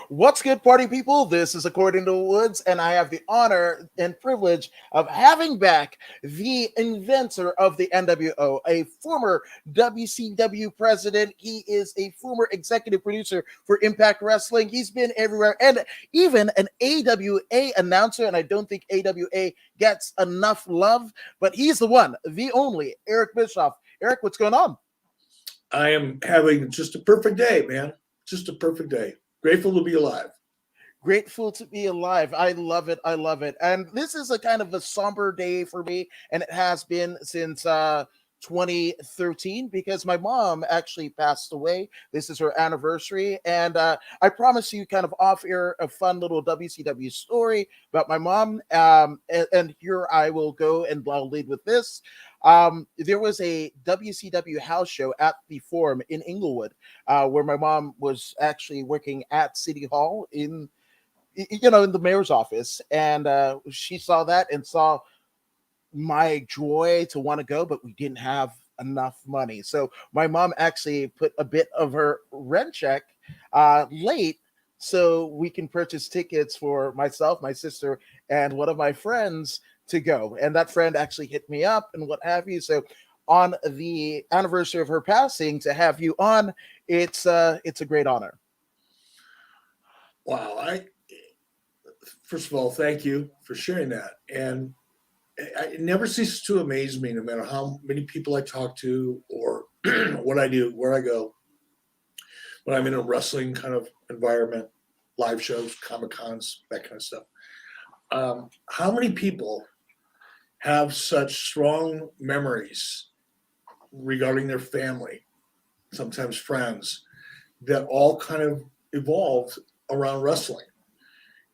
What's good, party people? This is According to the Woods, and I have the honor and privilege of having back the inventor of the NWO, a former WCW president. He is a former executive producer for Impact Wrestling. He's been everywhere, and even an AWA announcer, and I don't think AWA gets enough love, but he's the one, the only, Eric Bischoff. Eric, what's going on? I am having just a perfect day, man. Just a perfect day. Grateful to be alive. Grateful to be alive. I love it. I love it. And this is a kind of a somber day for me, and it has been since 2013 because my mom actually passed away. This is her anniversary, and I promise you, kind of off air, a fun little WCW story about my mom. And here I will go, and I'll lead with this. There was a WCW house show at the Forum in Inglewood, where my mom was actually working at City Hall in the mayor's office, and she saw that and saw my joy to want to go, but we didn't have enough money. So my mom actually put a bit of her rent check late so we can purchase tickets for myself, my sister, and one of my friends to go. And that friend actually hit me up and what have you. So on the anniversary of her passing, to have you on, it's a great honor. Wow. First of all, thank you for sharing that. And it never ceases to amaze me, no matter how many people I talk to or what I do, where I go, when I'm in a wrestling kind of environment, live shows, Comic Cons, that kind of stuff. How many people have such strong memories regarding their family, sometimes friends, that all kind of evolved around wrestling?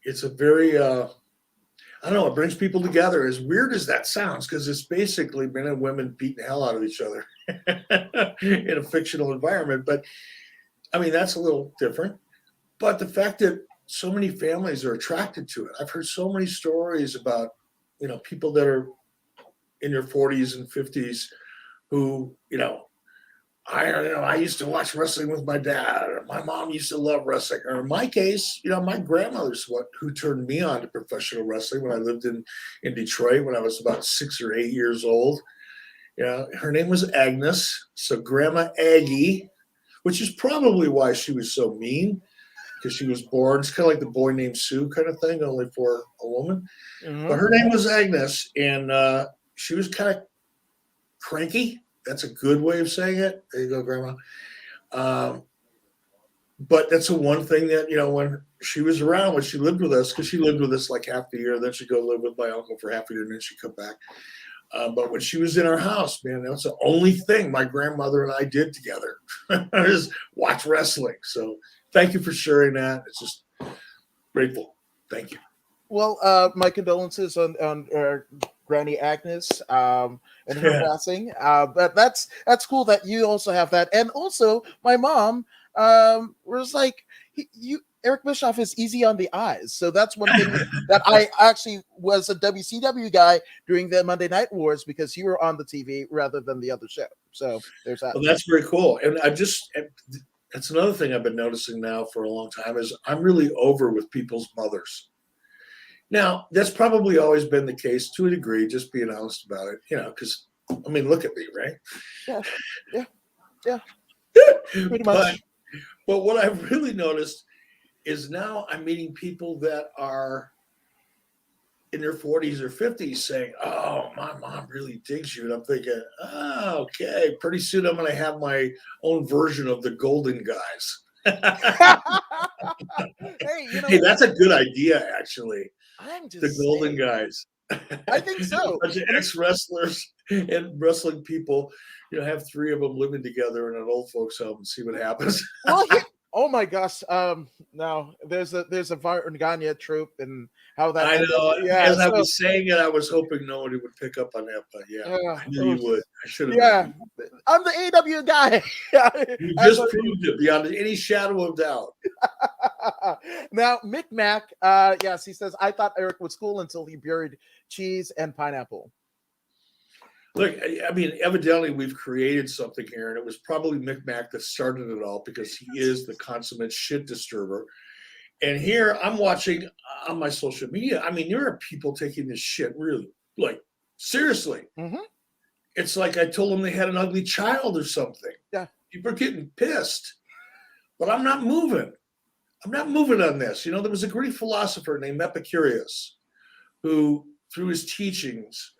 It's a very, I don't know, it brings people together, as weird as that sounds, because it's basically men and women beating the hell out of each other in a fictional environment. But I mean, that's a little different. But the fact that so many families are attracted to it, I've heard so many stories about, people that are in their 40s and 50s who, I used to watch wrestling with my dad, or my mom used to love wrestling. Or in my case, my grandmother's who turned me on to professional wrestling when I lived in Detroit when I was about 6 or 8 years old. Her name was Agnes, so Grandma Aggie, which is probably why she was so mean, because she was born, it's kind of like the Boy Named Sue kind of thing, only for a woman. Mm-hmm. But her name was Agnes, and she was kind of cranky. That's a good way of saying it. There you go, Grandma. But that's the one thing that, when she was around, when she lived with us, because she lived with us like half the year, then she'd go live with my uncle for half a year, and then she'd come back. But when she was in our house, man, that was the only thing my grandmother and I did together, is watch wrestling. So thank you for sharing that. It's just grateful. Thank you. Well, my condolences on Granny Agnes and her passing. But that's cool that you also have that. And also, my mom was like, Eric Bischoff is easy on the eyes. So that's one thing that I actually was a WCW guy during the Monday Night Wars, because you were on the TV rather than the other show. So there's that. Well, that's very cool. And that's another thing I've been noticing now for a long time, is I'm really over with people's mothers. Now, that's probably always been the case to a degree, just being honest about it, because, look at me, right? Yeah. Pretty much. But what I've really noticed is now I'm meeting people that are in their 40s or 50s saying, oh, my mom really digs you. And I'm thinking, okay, pretty soon I'm going to have my own version of the Golden Guys. Hey, that's a good idea, actually. The Golden Guys. I think so. A bunch of ex-wrestlers and wrestling people, have three of them living together in an old folks home and see what happens. Well, oh my gosh! Now there's a Varganya troop and how that. I know. As I was saying it, I was hoping nobody would pick up on that, but I knew you would. I should have. Yeah, I'm the AW guy. You just proved it beyond any shadow of doubt. Now, Mick Mac, yes, he says, I thought Eric was cool until he buried cheese and pineapple. Look, evidently we've created something here, and it was probably Mick Mac that started it all, because he is the consummate shit disturber. And here I'm watching on my social media. I mean, there are people taking this shit really, like, seriously. Mm-hmm. It's like I told them they had an ugly child or something. Yeah. People are getting pissed. But I'm not moving. I'm not moving on this. You know, there was a Greek philosopher named Epicurious who, through his teachings,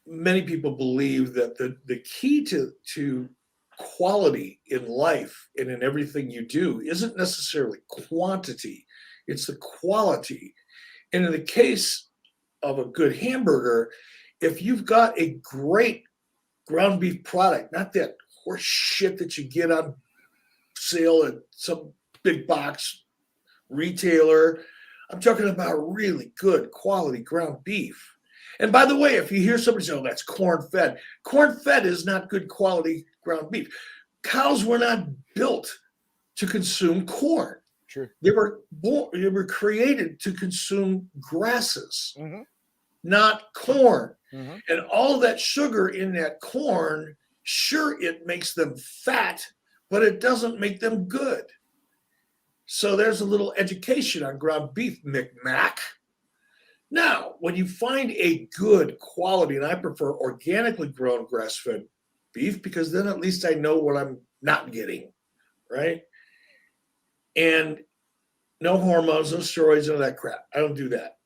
many people believe that the key to quality in life and in everything you do isn't necessarily quantity, it's the quality. And in the case of a good hamburger, if you've got a great ground beef product, not that horse shit that you get on sale at some big box retailer, I'm talking about really good quality ground beef. And by the way, if you hear somebody say, oh, that's corn-fed is not good quality ground beef. Cows were not built to consume corn. True. They were created to consume grasses, Mm-hmm. not corn. Mm-hmm. And all of that sugar in that corn, sure, it makes them fat, but it doesn't make them good. So there's a little education on ground beef, Micmac. Now, when you find a good quality, and I prefer organically grown grass-fed beef because then at least I know what I'm not getting, right? And no hormones, no steroids, none of that crap. I don't do that.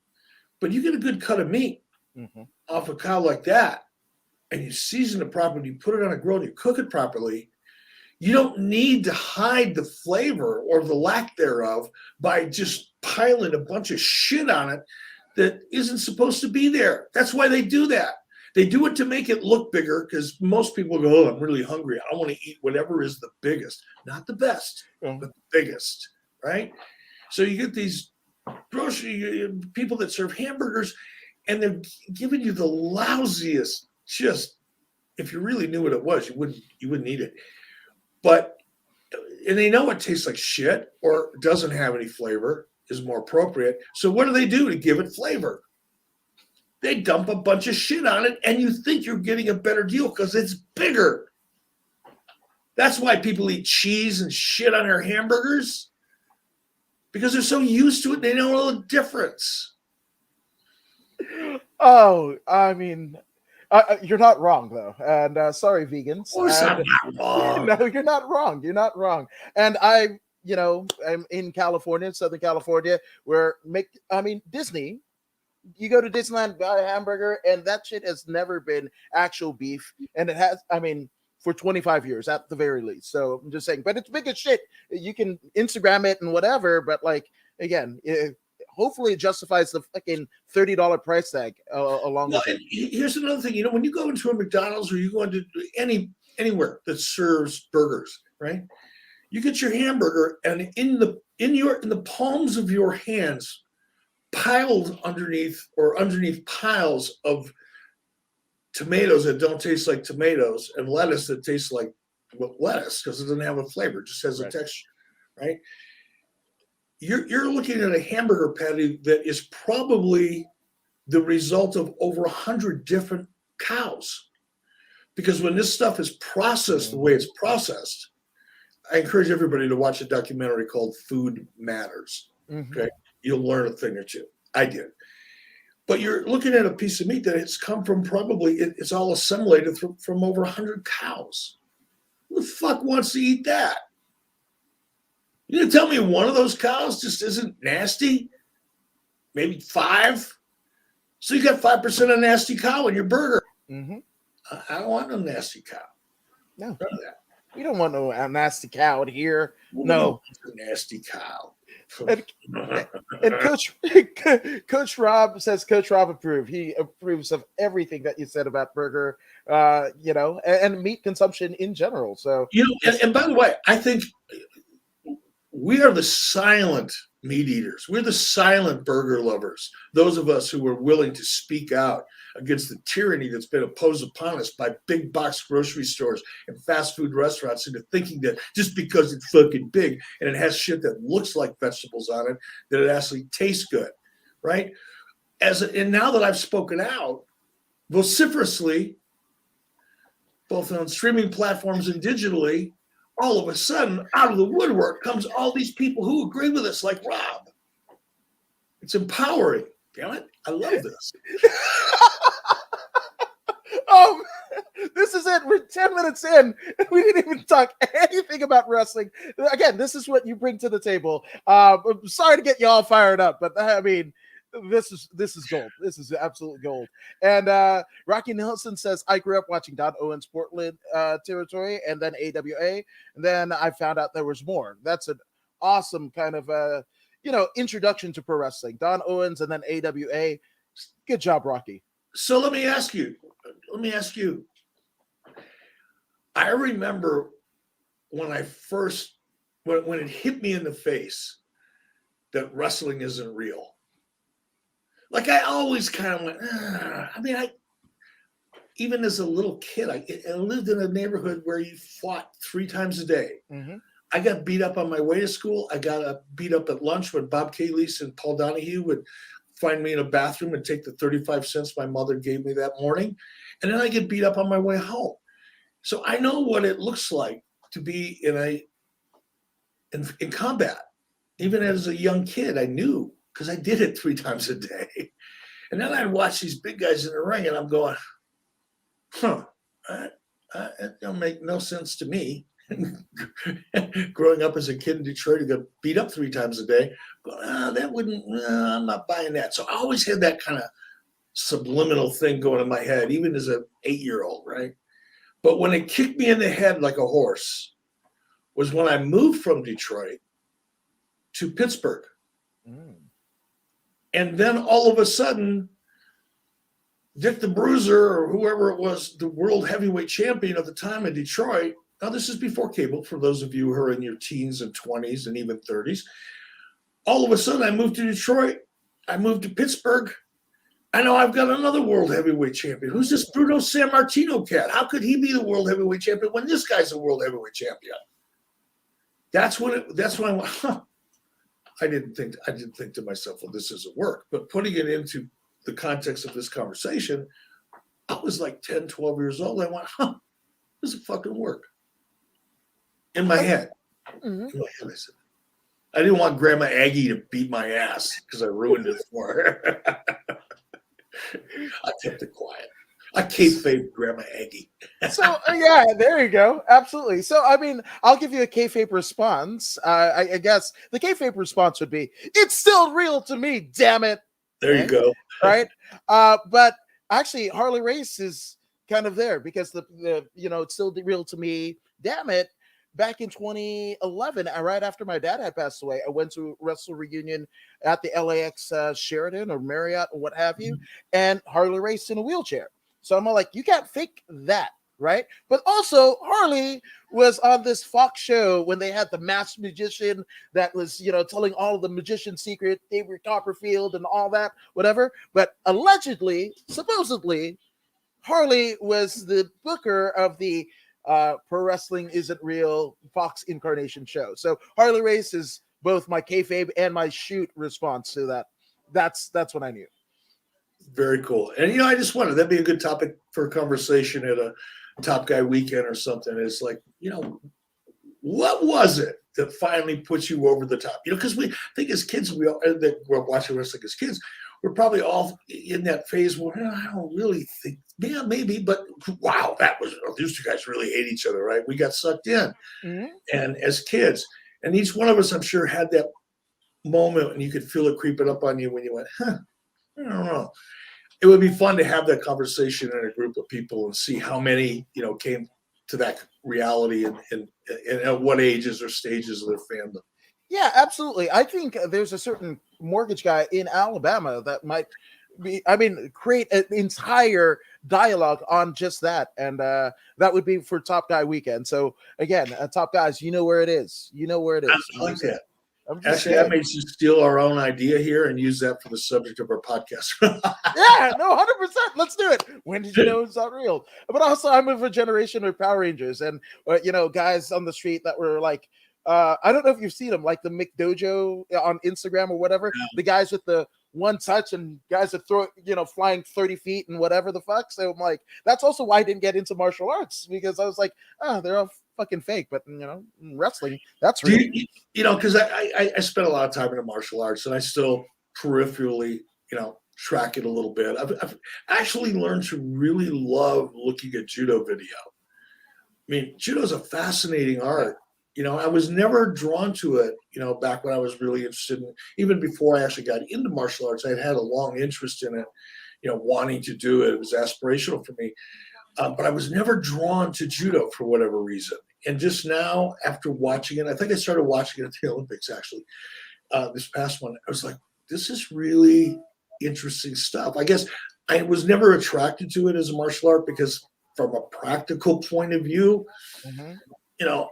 But you get a good cut of meat off a cow like that, and you season it properly, you put it on a grill, and you cook it properly, you don't need to hide the flavor or the lack thereof by just piling a bunch of shit on it that isn't supposed to be there. That's why they do that. They do it to make it look bigger because most people go, oh, I'm really hungry. I want to eat whatever is the biggest. Not the best, but the biggest, right? So you get these grocery people that serve hamburgers, and they're giving you the lousiest, just, if you really knew what it was, you wouldn't eat it. But, and they know it tastes like shit or doesn't have any flavor, is more appropriate. So what do to give it flavor? They dump a bunch of shit on it, and you think you're getting a better deal because it's bigger. That's why people eat cheese and shit on their hamburgers, because they're so used to it, they don't know the difference. Oh, I mean, you're not wrong though, and sorry, vegans. Of course, I'm not wrong. No, you're not wrong. You're not wrong. And I'm in California, Southern California, where Disney. You go to Disneyland, buy a hamburger, and that shit has never been actual beef, and it has. For 25 years at the very least. So I'm just saying, but it's big as shit. You can Instagram it and whatever, but like again, hopefully it justifies the fucking $30 price tag along with it. Here's another thing. When you go into a McDonald's or you go into anywhere that serves burgers, right? You get your hamburger, and in the palms of your hands, piled underneath piles of tomatoes that don't taste like tomatoes and lettuce that tastes like lettuce because it doesn't have a flavor, it just has a texture, right? You're looking at a hamburger patty that is probably the result of over 100 different cows. Because when this stuff is processed the way it's processed, I encourage everybody to watch a documentary called Food Matters. Okay, you'll learn a thing or two. I did. But you're looking at a piece of meat that it's come from it's all assimilated from over 100 cows. Who the fuck wants to eat that? You gonna tell me one of those cows just isn't nasty? Maybe 5? So you got 5% of nasty cow in your burger. I don't want no nasty cow. No. None of that. We don't want no nasty cow in here. No. Nasty cow. And Coach Rob says Coach Rob approved. He approves of everything that you said about burger, and meat consumption in general. So and by the way, I think we are the silent meat eaters. We're the silent burger lovers. Those of us who are willing to speak out against the tyranny that's been imposed upon us by big box grocery stores and fast food restaurants into thinking that just because it's fucking big and it has shit that looks like vegetables on it, that it actually tastes good, right? And now that I've spoken out vociferously, both on streaming platforms and digitally, all of a sudden, out of the woodwork comes all these people who agree with us, like Rob. It's empowering. Damn it. I love this. This is it. We're 10 minutes in, and we didn't even talk anything about wrestling. Again, this is what you bring to the table. I'm sorry to get you all fired up, but I mean, this is gold. This is absolute gold. And Rocky Nelson says, I grew up watching Don Owens Portland territory and then AWA, and then I found out there was more. That's an awesome kind of introduction to pro wrestling. Don Owens and then AWA. Good job, Rocky. So let me ask you. I remember when when it hit me in the face that wrestling isn't real. Like I always kind of went, even as a little kid, I lived in a neighborhood where you fought 3 times a day. Mm-hmm. I got beat up on my way to school. I got beat up at lunch when Bob Calise and Paul Donahue would find me in a bathroom and take the 35 cents my mother gave me that morning. And then I get beat up on my way home. So I know what it looks like to be in combat. Even as a young kid, I knew because I did it 3 times a day. And then I'd watch these big guys in the ring and I'm going, it don't make no sense to me. Growing up as a kid in Detroit, I got beat up 3 times a day. But I'm not buying that. So I always had that kind of subliminal thing going in my head, even as an 8-year-old, right? But when it kicked me in the head like a horse was when I moved from Detroit to Pittsburgh. Mm. And then all of a sudden, Dick the Bruiser or whoever it was, the world heavyweight champion at the time in Detroit. Now, this is before cable, for those of you who are in your teens and 20s and even 30s. All of a sudden, I moved to Detroit. I moved to Pittsburgh. I know I've got another world heavyweight champion. Who's this Bruno Sammartino cat? How could he be the world heavyweight champion when this guy's a world heavyweight champion? That's when I went, I didn't think to myself, well, this isn't work. But putting it into the context of this conversation, I was like 10, 12 years old. I went, this is fucking work. In my head. Mm-hmm. In my head, I said, I didn't want Grandma Aggie to beat my ass because I ruined it for her. I kept it quiet. I kayfabe Grandma Aggie. So yeah, there you go. Absolutely. So I mean, I'll give you a kayfabe response. I guess the kayfabe response would be, "It's still real to me, damn it." There you go. Right. But actually, Harley Race is kind of there because the it's still real to me, damn it. Back in 2011, right after my dad had passed away, I went to Wrestle Reunion at the LAX Sheraton or Marriott or what have you, and Harley Race in a wheelchair. So I'm like, you can't fake that, right? But also, Harley was on this Fox show when they had the masked magician that was, telling all of the magician secret, David Copperfield and all that, whatever. But allegedly, supposedly, Harley was the booker of the Pro Wrestling Isn't Real Fox Incarnation show. So Harley Race is both my kayfabe and my shoot response to that. That's what I knew. Very cool. And I just wondered, that'd be a good topic for a conversation at a Top Guy weekend or something. It's like, what was it that finally put you over the top? Because I think as kids, we all that grew up watching wrestling as kids, we're probably all in that phase where I don't really think, yeah, maybe, but wow, these 2 guys really hate each other, right? We got sucked in. Mm-hmm. And as kids, and each one of us, I'm sure, had that moment and you could feel it creeping up on you when you went, I don't know. It would be fun to have that conversation in a group of people and see how many, came to that reality and at what ages or stages of their fandom. Yeah, absolutely. I think there's a certain mortgage guy in Alabama that might create an entire dialogue on just that. And that would be for Top Guy weekend. So again, Top Guys, you know where it is. You know where it is. I like that. Actually, I may just steal our own idea here and use that for the subject of our podcast. Yeah, no, 100%. Let's do it. When did you know it's not real? But also, I'm of a generation of Power Rangers and, guys on the street that were like, I don't know if you've seen them, like the McDojo on Instagram or whatever. Yeah. The guys with the one touch and guys are flying 30 feet and whatever the fuck. So I'm like, that's also why I didn't get into martial arts, because I was like, oh, they're all fucking fake. But wrestling, that's real. Because I spent a lot of time in the martial arts, and I still peripherally, track it a little bit. I've actually learned to really love looking at judo video. I mean, judo is a fascinating art. I was never drawn to it, back when I was really interested in, even before I actually got into martial arts, I had a long interest in it, wanting to do it. It was aspirational for me. But I was never drawn to judo for whatever reason. And just now, after watching it, I think I started watching it at the Olympics, actually, this past one, I was like, this is really interesting stuff. I guess I was never attracted to it as a martial art because from a practical point of view, I don't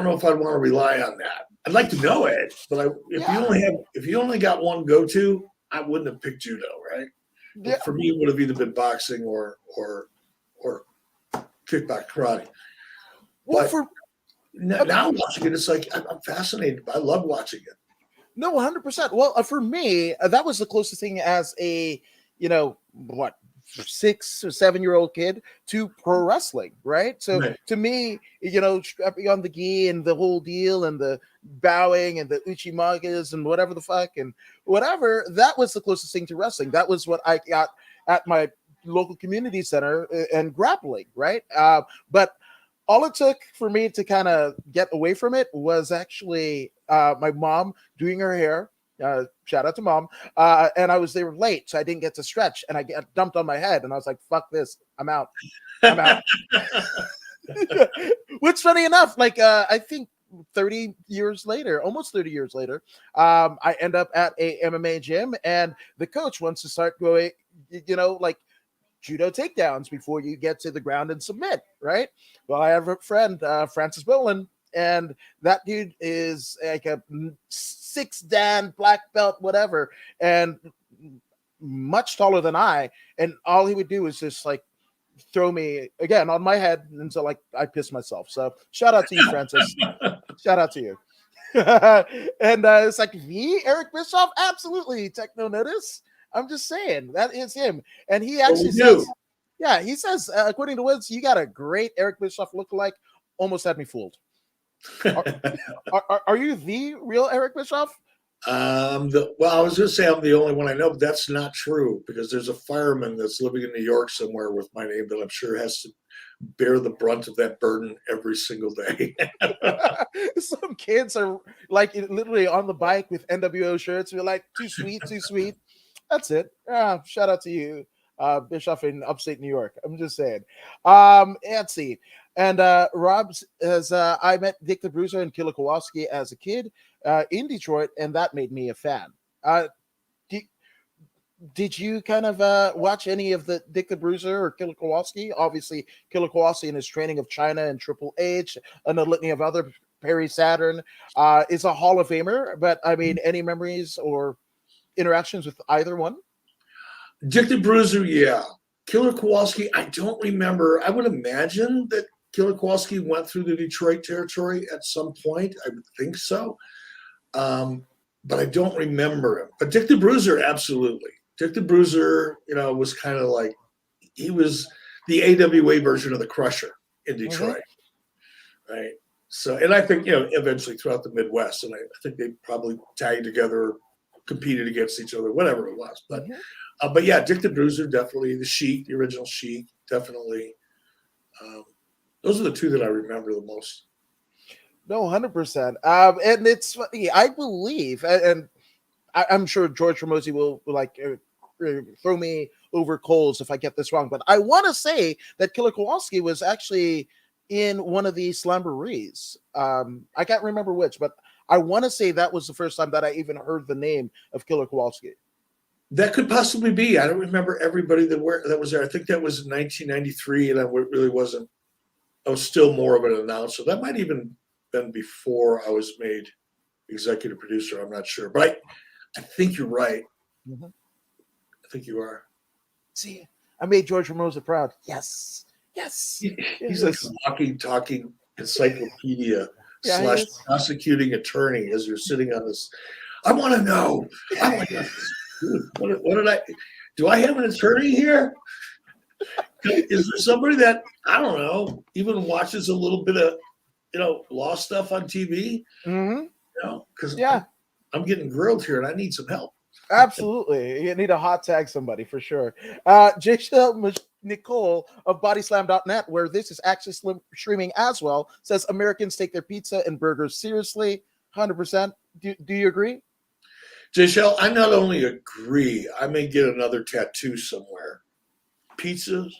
know if I'd want to rely on that. I'd like to know it, but if you only got one go-to, I wouldn't have picked judo, right? Yeah. For me, it would have either been boxing or kickback karate. Well, but now watching it, it's like I'm fascinated. I love watching it. No, 100%. Well, for me, that was the closest thing as a 6 or 7-year-old kid to pro wrestling, right? So to me, strapping on the gi and the whole deal and the bowing and the uchimagas and whatever the fuck and whatever, that was the closest thing to wrestling. That was what I got at my local community center and grappling, right? But all it took for me to kind of get away from it was actually my mom doing her hair. Shout out to Mom. And I was there late, so I didn't get to stretch, and I got dumped on my head, and I was like, "Fuck this, I'm out." Which, funny enough, I think 30 years later, almost 30 years later, I end up at a MMA gym, and the coach wants to start going, judo takedowns before you get to the ground and submit, right? Well, I have a friend, Francis Boland, and that dude is like a 6 Dan black belt, whatever, and much taller than I. And all he would do is just throw me again on my head until I pissed myself. So shout out to you, Francis. Shout out to you. And it's like, me, Eric Bischoff? Absolutely. Take no notice. I'm just saying, that is him. And he actually says, according to Woods, you got a great Eric Bischoff lookalike. Almost had me fooled. Are you the real Eric Bischoff? I was going to say I'm the only one I know, but that's not true, because there's a fireman that's living in New York somewhere with my name that I'm sure has to bear the brunt of that burden every single day. Some kids are literally on the bike with NWO shirts. We're like, too sweet, too sweet. That's it. Shout out to you, Bischoff in upstate New York. I'm just saying. Let's see. And Rob says, I met Dick the Bruiser and Killer Kowalski as a kid in Detroit, and that made me a fan. Did you kind of watch any of the Dick the Bruiser or Killer Kowalski? Obviously, Killer Kowalski in his training of China and Triple H and a litany of other, Perry Saturn, is a Hall of Famer. But, I mean, any memories or interactions with either one? Dick the Bruiser, yeah. Killer Kowalski, I don't remember. I would imagine that Killer Kowalski went through the Detroit territory at some point. I would think so. But I don't remember him. But Dick the Bruiser, absolutely. Dick the Bruiser, was kind of like, he was the AWA version of the Crusher in Detroit, right? So, and I think, eventually throughout the Midwest, and I think they probably tagged together, competed against each other, whatever it was. But yeah, Dick the Bruiser, definitely. The Sheik, the original Sheik, definitely. Those are the two that I remember the most. No, 100%. And it's funny, I believe, and I'm sure George Ramosi will throw me over coals if I get this wrong, but I want to say that Killer Kowalski was actually in one of the Slamborees. I can't remember which, but I want to say that was the first time that I even heard the name of Killer Kowalski. That could possibly be. I don't remember everybody that was there. I think that was in 1993, and I really wasn't. I was still more of an announcer. That might even been before I was made executive producer. I'm not sure, but I think you're right. Mm-hmm. I think you are. See, I made George Ramosa proud. Yes. He's like a walking, talking encyclopedia / prosecuting attorney as you're sitting on this. I want to know. I want to. What did I? Do I have an attorney here? Is there somebody that I don't know even watches a little bit of law stuff on TV? Mm-hmm. Because Yeah, I'm getting grilled here and I need some help. absolutely. You need to hot tag somebody for sure. J. Nicole of bodyslam.net, where this is actually streaming as well, says Americans take their pizza and burgers seriously. 100%. Do you agree? J. Shell, I not only agree, I may get another tattoo somewhere. Pizzas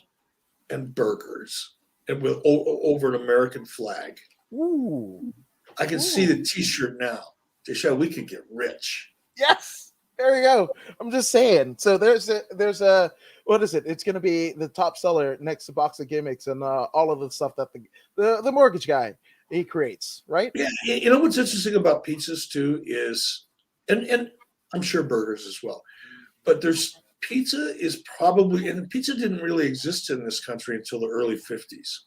and burgers, and with over an American flag. Ooh. I can see the T-shirt now. J. Shell, we could get rich. Yes. There you go. I'm just saying. So there's a what is it? It's going to be the top seller next to Box of Gimmicks and all of the stuff that the mortgage guy he creates, right? Yeah, you know what's interesting about pizzas too is, and I'm sure burgers as well, but pizza is probably, and pizza didn't really exist in this country until the early 50s,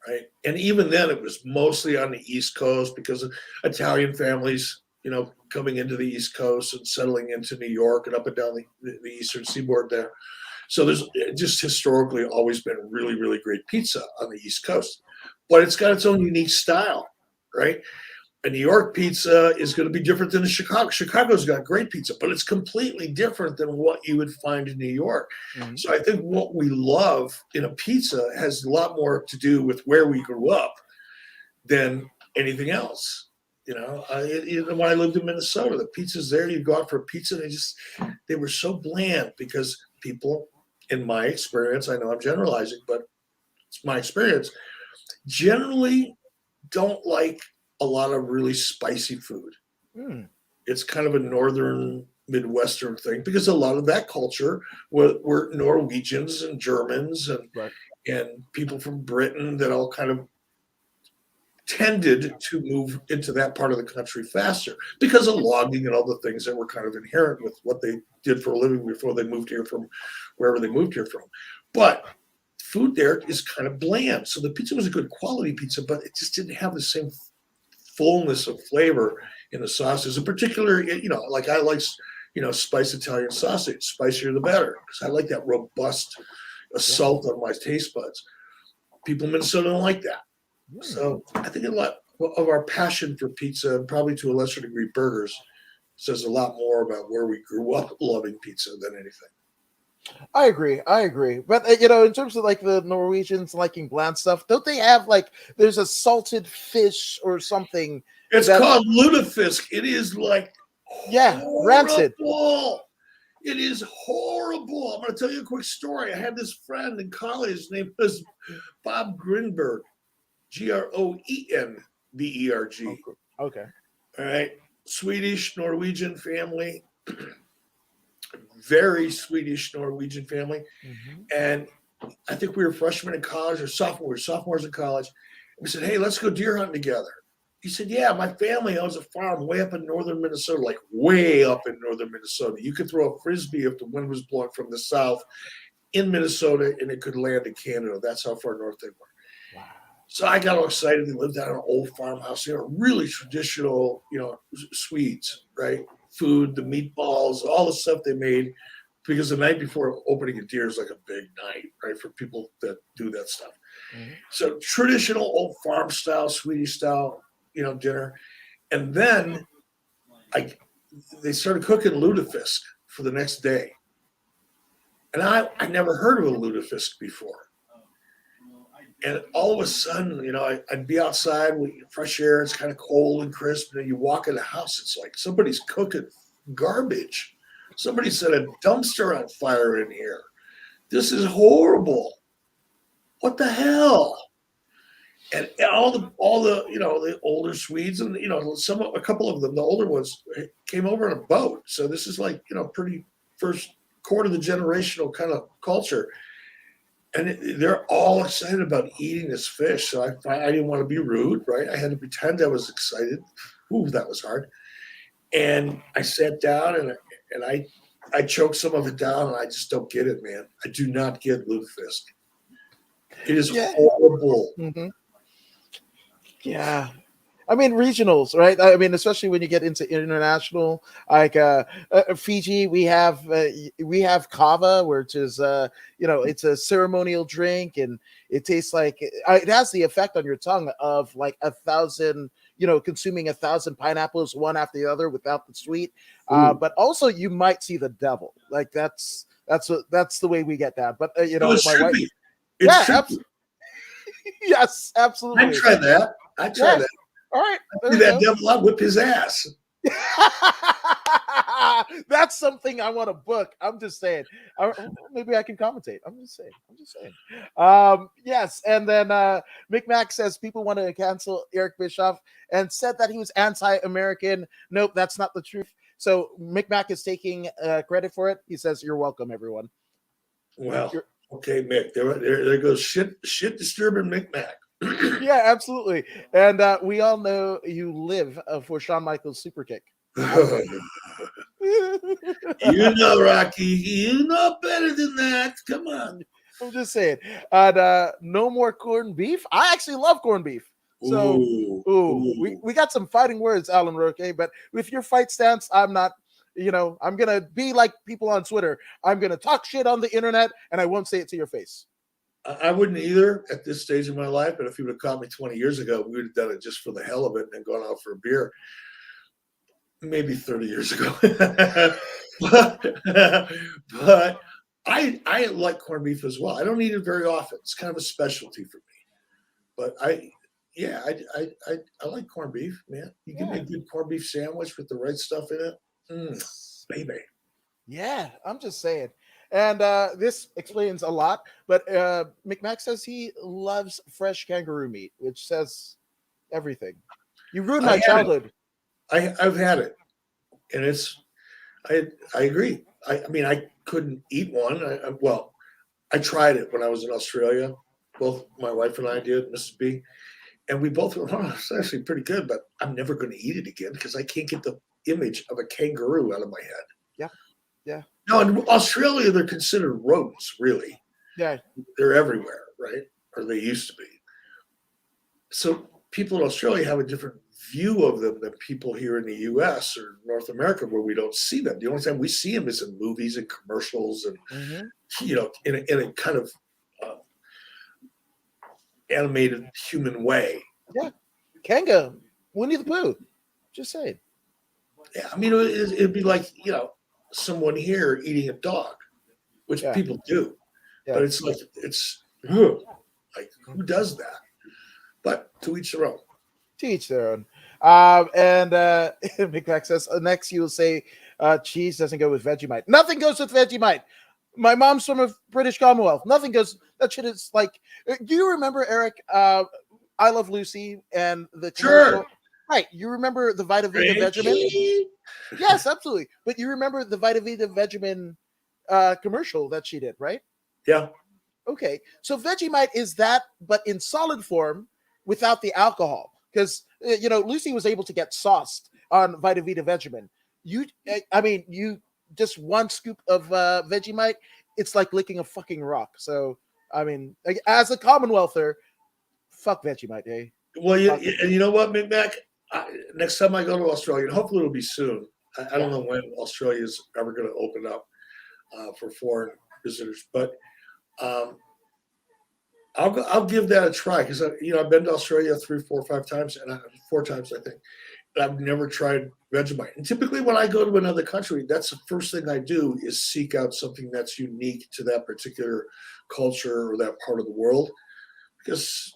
right? And even then it was mostly on the East Coast because of Italian families, coming into the East Coast and settling into New York and up and down the Eastern Seaboard there. So there's just historically always been really, really great pizza on the East Coast, but it's got its own unique style, right? A New York pizza is going to be different than a Chicago. Chicago's got great pizza, but it's completely different than what you would find in New York. Mm-hmm. So I think what we love in a pizza has a lot more to do with where we grew up than anything else. When I lived in Minnesota, the pizzas there, you go out for a pizza, they were so bland because people, in my experience, I know I'm generalizing, but it's my experience, generally don't like a lot of really spicy food. It's kind of a northern Midwestern thing because a lot of that culture were Norwegians and Germans and people from Britain that all kind of tended to move into that part of the country faster because of logging and all the things that were kind of inherent with what they did for a living before they moved here from wherever they moved here from. But food there is kind of bland. So the pizza was a good quality pizza, but it just didn't have the same fullness of flavor in the sauces. In particular, like I like, spiced Italian sausage. Spicier the better, because I like that robust assault on my taste buds. People in Minnesota don't like that. So I think a lot of our passion for pizza, and probably to a lesser degree burgers, says a lot more about where we grew up loving pizza than anything. I agree. But in terms of like the Norwegians liking bland stuff, don't they have there's a salted fish or something? It's called lutefisk. It is like rancid. It is horrible. I'm going to tell you a quick story. I had this friend in college. His name was Bob Grinberg, Groenberg. Okay. All right. Swedish Norwegian family. Very Swedish Norwegian family. Mm-hmm. And I think we were freshmen in college or sophomores in college. And we said, hey, let's go deer hunting together. He said, yeah, my family owns a farm way up in northern Minnesota, like way up in northern Minnesota. You could throw a Frisbee if the wind was blowing from the south in Minnesota and it could land in Canada. That's how far north they were. Wow. So I got all excited. They lived out in an old farmhouse, really traditional, Swedes, right? Food, the meatballs, all the stuff they made, because the night before opening a deer is like a big night, right, for people that do that stuff. Mm-hmm. So traditional old farm style, Swedish style, dinner. And then they started cooking lutefisk for the next day. And I never heard of a lutefisk before. And all of a sudden, I'd be outside with fresh air. It's kind of cold and crisp. And then you walk in the house, it's like somebody's cooking garbage. Somebody set a dumpster on fire in here. This is horrible. What the hell? And all the the older Swedes and a couple of them, the older ones, came over on a boat. So this is like pretty first quarter of the generational kind of culture. And they're all excited about eating this fish. So I didn't want to be rude, right? I had to pretend I was excited. Ooh, that was hard. And I sat down and I choked some of it down, and I just don't get it, man. I do not get lutefisk. It is horrible. Mm-hmm. Yeah. I mean, regionals, right? I mean, especially when you get into international, like Fiji, we have kava, which is it's a ceremonial drink, and it tastes like it has the effect on your tongue of like 1,000, consuming 1,000 pineapples one after the other without the sweet. But also, you might see the devil. Like that's the way we get that. But No, it's my wife, trippy. yeah, It's trippy. yes, absolutely. I'd try that. I'd try Yeah. that. All right, there See you that go. devil, I'd whip his ass. That's something I want to book. I'm just saying. Maybe I can commentate. I'm just saying. Yes, and then Mick Mac says people want to cancel Eric Bischoff and said that he was anti-American. Nope, that's not the truth. So Mick Mac is taking credit for it. He says, "You're welcome, everyone." Well, okay, Mick. There goes shit disturbing Mick Mac. Yeah, absolutely. And we all know you live for Shawn Michaels' super kick. You know, Rocky, you know better than that. Come on. I'm just saying. And no more corned beef. I actually love corned beef. So, we got some fighting words, Alan Roque. But with your fight stance, I'm not. I'm gonna be like people on Twitter. I'm gonna talk shit on the internet, and I won't say it to your face. I wouldn't either at this stage of my life, but if you would have caught me 20 years ago, we would have done it just for the hell of it and gone out for a beer. Maybe 30 years ago. but I like corned beef as well. I don't eat it very often. It's kind of a specialty for me. But I like corned beef, man. You give me a good corned beef sandwich with the right stuff in it. Baby. Yeah, I'm just saying. And this explains a lot, but McMack says he loves fresh kangaroo meat, which says everything. You ruined my childhood. I've had it, and I agree. I mean, I couldn't eat one. I tried it when I was in Australia. Both my wife and I did, Mrs. B, and we both were, it's actually pretty good, but I'm never going to eat it again because I can't get the image of a kangaroo out of my head. Yeah. No, in Australia, they're considered rodents, really. Yeah. They're everywhere, right? Or they used to be. So people in Australia have a different view of them than people here in the U.S. or North America, where we don't see them. The only time we see them is in movies and commercials, and in a kind of animated human way. Yeah, Kanga, Winnie the Pooh. Just saying. Yeah, I mean, it'd be like someone here eating a dog, which people do, but it's like like who does that? But to each their own. To each their own. And Big Mac says next you will say cheese doesn't go with Vegemite. Nothing goes with Vegemite. My mom's from a British Commonwealth. Nothing goes. That shit is like. Do you remember, Eric? I Love Lucy and the commercial? Sure. Right. You remember the Vita Vita Vegemin? Yes, absolutely. But you remember the Vita Vita Vegemin commercial that she did, right? Yeah. Okay. So Vegemite is that, but in solid form without the alcohol. Because, Lucy was able to get sauced on Vita Vita Vegemin. You just one scoop of Vegemite, it's like licking a fucking rock. So, I mean, as a Commonwealther, fuck Vegemite, eh? Well, and you know what, Mick? Next time I go to Australia, and hopefully it'll be soon. I don't know when Australia is ever going to open up for foreign visitors, but I'll give that a try because I've been to Australia 3, 4, 5 times, and 4 times I think. And I've never tried Vegemite. And typically, when I go to another country, that's the first thing I do is seek out something that's unique to that particular culture or that part of the world, because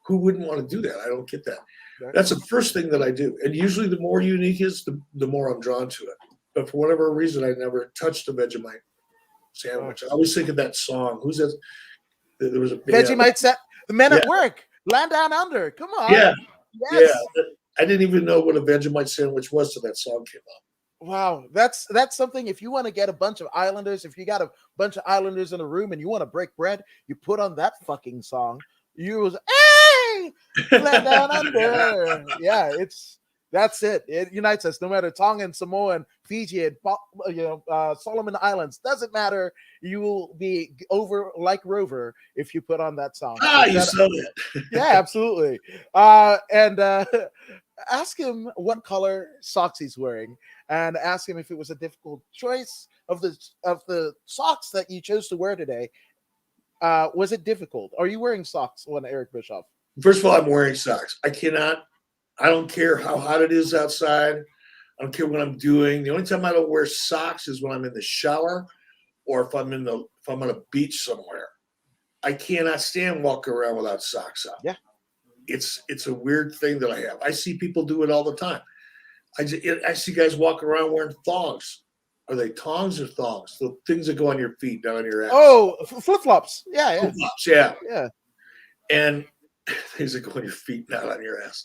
who wouldn't want to do that? I don't get that. That's the first thing that I do. And usually the more unique is, the more I'm drawn to it. But for whatever reason, I never touched a Vegemite sandwich. I always think of that song. Who's that? There was a Vegemite set. The Men at Work. Land Down Under. Come on. Yeah. Yes. Yeah. I didn't even know what a Vegemite sandwich was till that song came up. Wow. That's something. If you want to get a bunch of islanders, if you got a bunch of islanders in a room and you want to break bread, you put on that fucking song. You was, hey, Land Down Under. Yeah, that's it. It unites us. No matter Tonga and Samoa and Fiji and Solomon Islands, doesn't matter. You will be over like Rover if you put on that song. You saw it. Yeah, absolutely. ask him what color socks he's wearing, and ask him if it was a difficult choice of the socks that you chose to wear today. Was it difficult? Are you wearing socks when Eric Bischoff? First of all, I'm wearing socks. I don't care how hot it is outside. I don't care what I'm doing. The only time I don't wear socks is when I'm in the shower or if I'm on a beach somewhere. I cannot stand walking around without socks on. Yeah. It's a weird thing that I have. I see people do it all the time. I see guys walk around wearing thongs. Are they tongs or thongs? The things that go on your feet, down on your ass. Oh, flip-flops. Yeah. Flip-flops, yeah. Yeah. And things that go on your feet, not on your ass.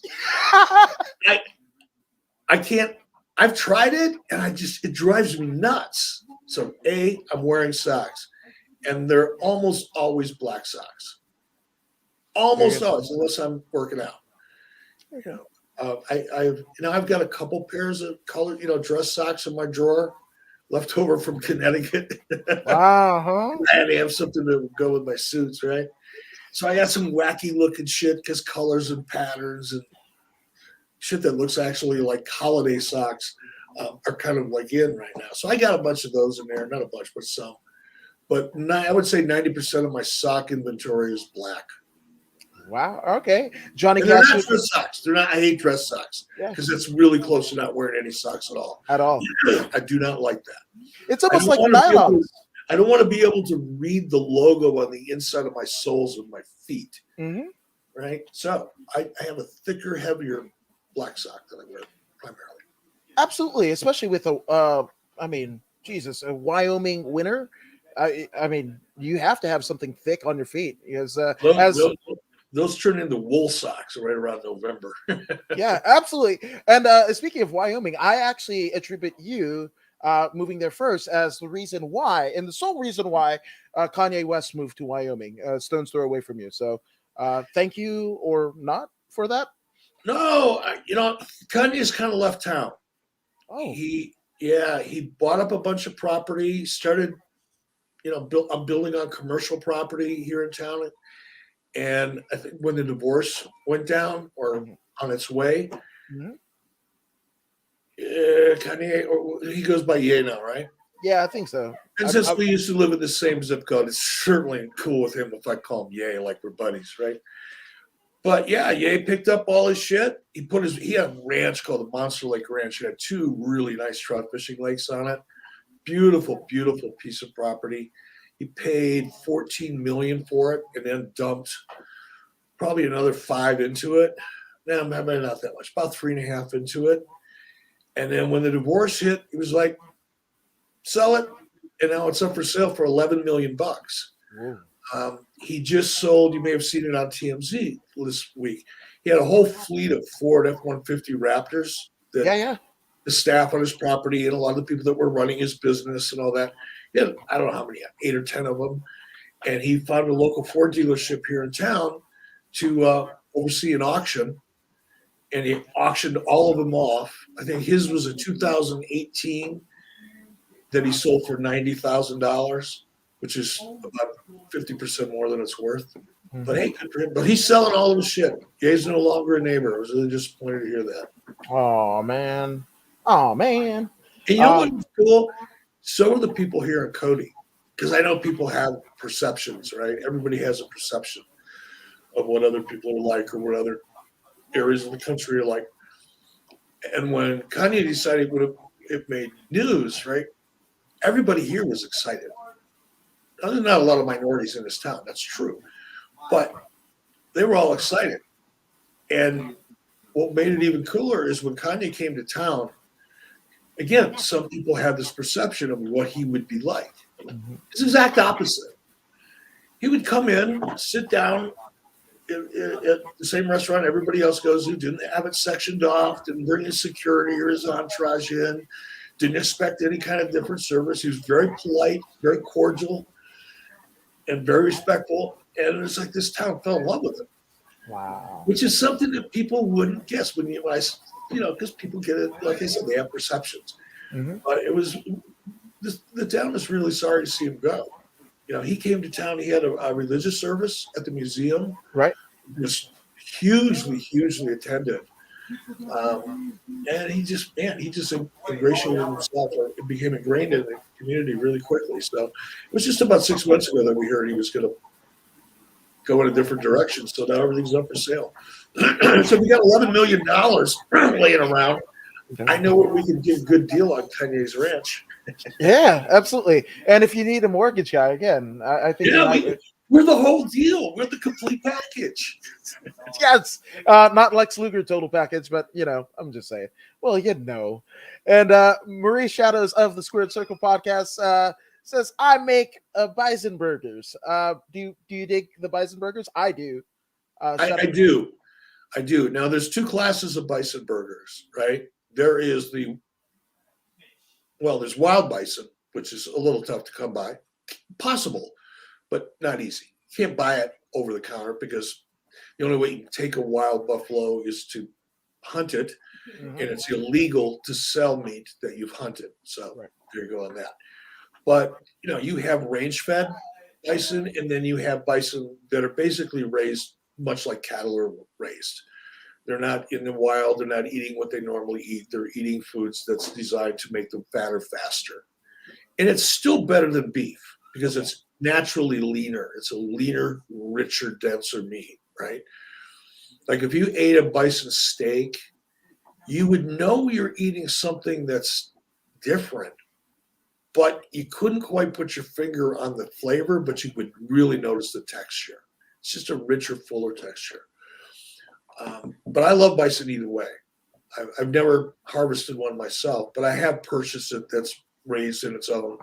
I can't. I've tried it, and it drives me nuts. So I'm wearing socks, and they're almost always black socks. Almost always, unless I'm working out. Okay. I've got a couple pairs of colored, dress socks in my drawer, left over from Connecticut. Uh-huh. I had to have something to go with my suits, right? So I got some wacky looking shit because colors and patterns and shit that looks actually like holiday socks are kind of like in right now. So I got a bunch of those in there, not a bunch, but some. But I would say 90% of my sock inventory is black. Wow. Okay. Johnny They're Cash. not dress socks. They're not. I hate dress socks because that's really close to not wearing any socks at all. I do not like that. It's almost like nylon. I don't want to be able to read the logo on the inside of my soles of my feet. Mm-hmm. Right. So I have a thicker, heavier black sock that I wear primarily. Absolutely, especially with a Wyoming winter. I mean, you have to have something thick on your feet because those turn into wool socks right around November. Yeah, absolutely. And speaking of Wyoming, I actually attribute you moving there first as the reason why, and the sole reason why Kanye West moved to Wyoming, stone's throw away from you. So thank you or not for that. No, Kanye's kind of left town. Oh, he bought up a bunch of property, started, I'm building on commercial property here in town. And I think when the divorce went down or on its way, Kanye, he goes by Ye now, right? Yeah, I think so. And since we used to live in the same zip code, it's certainly cool with him if I call him Ye, like we're buddies, right? But yeah, Ye picked up all his shit. He had a ranch called the Monster Lake Ranch. It had 2 really nice trout fishing lakes on it. Beautiful, beautiful piece of property. He paid $14 million for it and then dumped probably another 5 into it. No, maybe not that much, about 3.5 into it. And then when the divorce hit, he was like, sell it. And now it's up for sale for $11 million. He just sold, you may have seen it on TMZ this week. He had a whole fleet of Ford F-150 Raptors that the staff on his property and a lot of the people that were running his business and all that. I don't know how many, 8 or 10 of them. And he found a local Ford dealership here in town to oversee an auction. And he auctioned all of them off. I think his was a 2018 that he sold for $90,000, which is about 50% more than it's worth. But hey, good for him. But he's selling all of his shit. Ye's no longer a neighbor. I was really disappointed to hear that. Oh, man. And you know what's cool? So are the people here in Cody, because I know people have perceptions, right? Everybody has a perception of what other people are like or what other areas of the country are like. And when Kanye decided it made news, right? Everybody here was excited. Now, there's not a lot of minorities in this town. That's true. But they were all excited. And what made it even cooler is when Kanye came to town, again, some people have this perception of what he would be like. It's the exact opposite. He would come in, sit down at the same restaurant everybody else goes to, didn't have it sectioned off, didn't bring his security or his entourage in, didn't expect any kind of different service. He was very polite, very cordial, and very respectful. And it's like this town fell in love with him. Wow. Which is something that people wouldn't guess because people get it, like I said, they have perceptions. But it was, the town is really sorry to see him go. He came to town, he had a religious service at the museum. Right. It was hugely, hugely attended. And he just ingratiated himself and became ingrained in the community really quickly. So it was just about 6 months ago that we heard he was going to go in a different direction. So now everything's up for sale. So we got $11 million laying around. I know where we can get a good deal on Kanye's ranch. Yeah, absolutely. And if you need a mortgage guy, again, I think we're the whole deal. We're the complete package. Yes, not Lex Luger total package, but I'm just saying. Well, And Marie Shadows of the Squared Circle podcast says, "I make Bison Burgers. Do you dig the Bison Burgers? I do. I do. I do. Now, there's two classes of Bison Burgers, right? There's wild bison, which is a little tough to come by. Possible, but not easy. You can't buy it over the counter because the only way you can take a wild buffalo is to hunt it, and it's illegal to sell meat that you've hunted. So there you go on that. But, you have range-fed bison, and then you have bison that are basically raised much like cattle are raised. They're not in the wild. They're not eating what they normally eat. They're eating foods that's designed to make them fatter faster. And it's still better than beef because it's naturally leaner. It's a leaner, richer, denser meat, right? Like if you ate a bison steak, you would know you're eating something that's different, but you couldn't quite put your finger on the flavor, but you would really notice the texture. It's just a richer, fuller texture. But I love bison either way. I've never harvested one myself, but I have purchased it that's raised in its own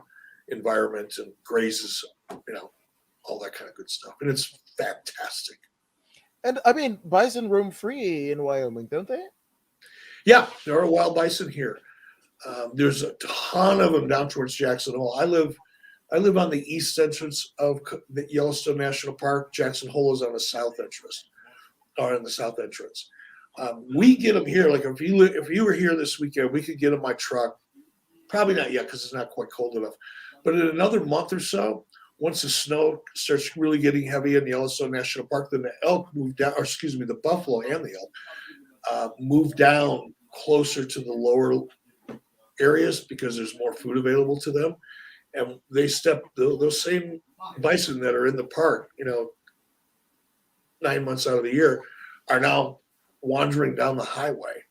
environment and grazes, all that kind of good stuff. And it's fantastic. And I mean, bison roam free in Wyoming, don't they? Yeah, there are wild bison here. There's a ton of them down towards Jackson Hole. I live on the east entrance of the Yellowstone National Park. Jackson Hole is on the south entrance, or in the south entrance. We get them here. Like if you were here this weekend, we could get them in my truck. Probably not yet because it's not quite cold enough. But in another month or so, once the snow starts really getting heavy in the Yellowstone National Park, then the elk move down, or excuse me, the buffalo and the elk move down closer to the lower areas because there's more food available to them. And they those same bison that are in the park, 9 months out of the year, are now wandering down the highway.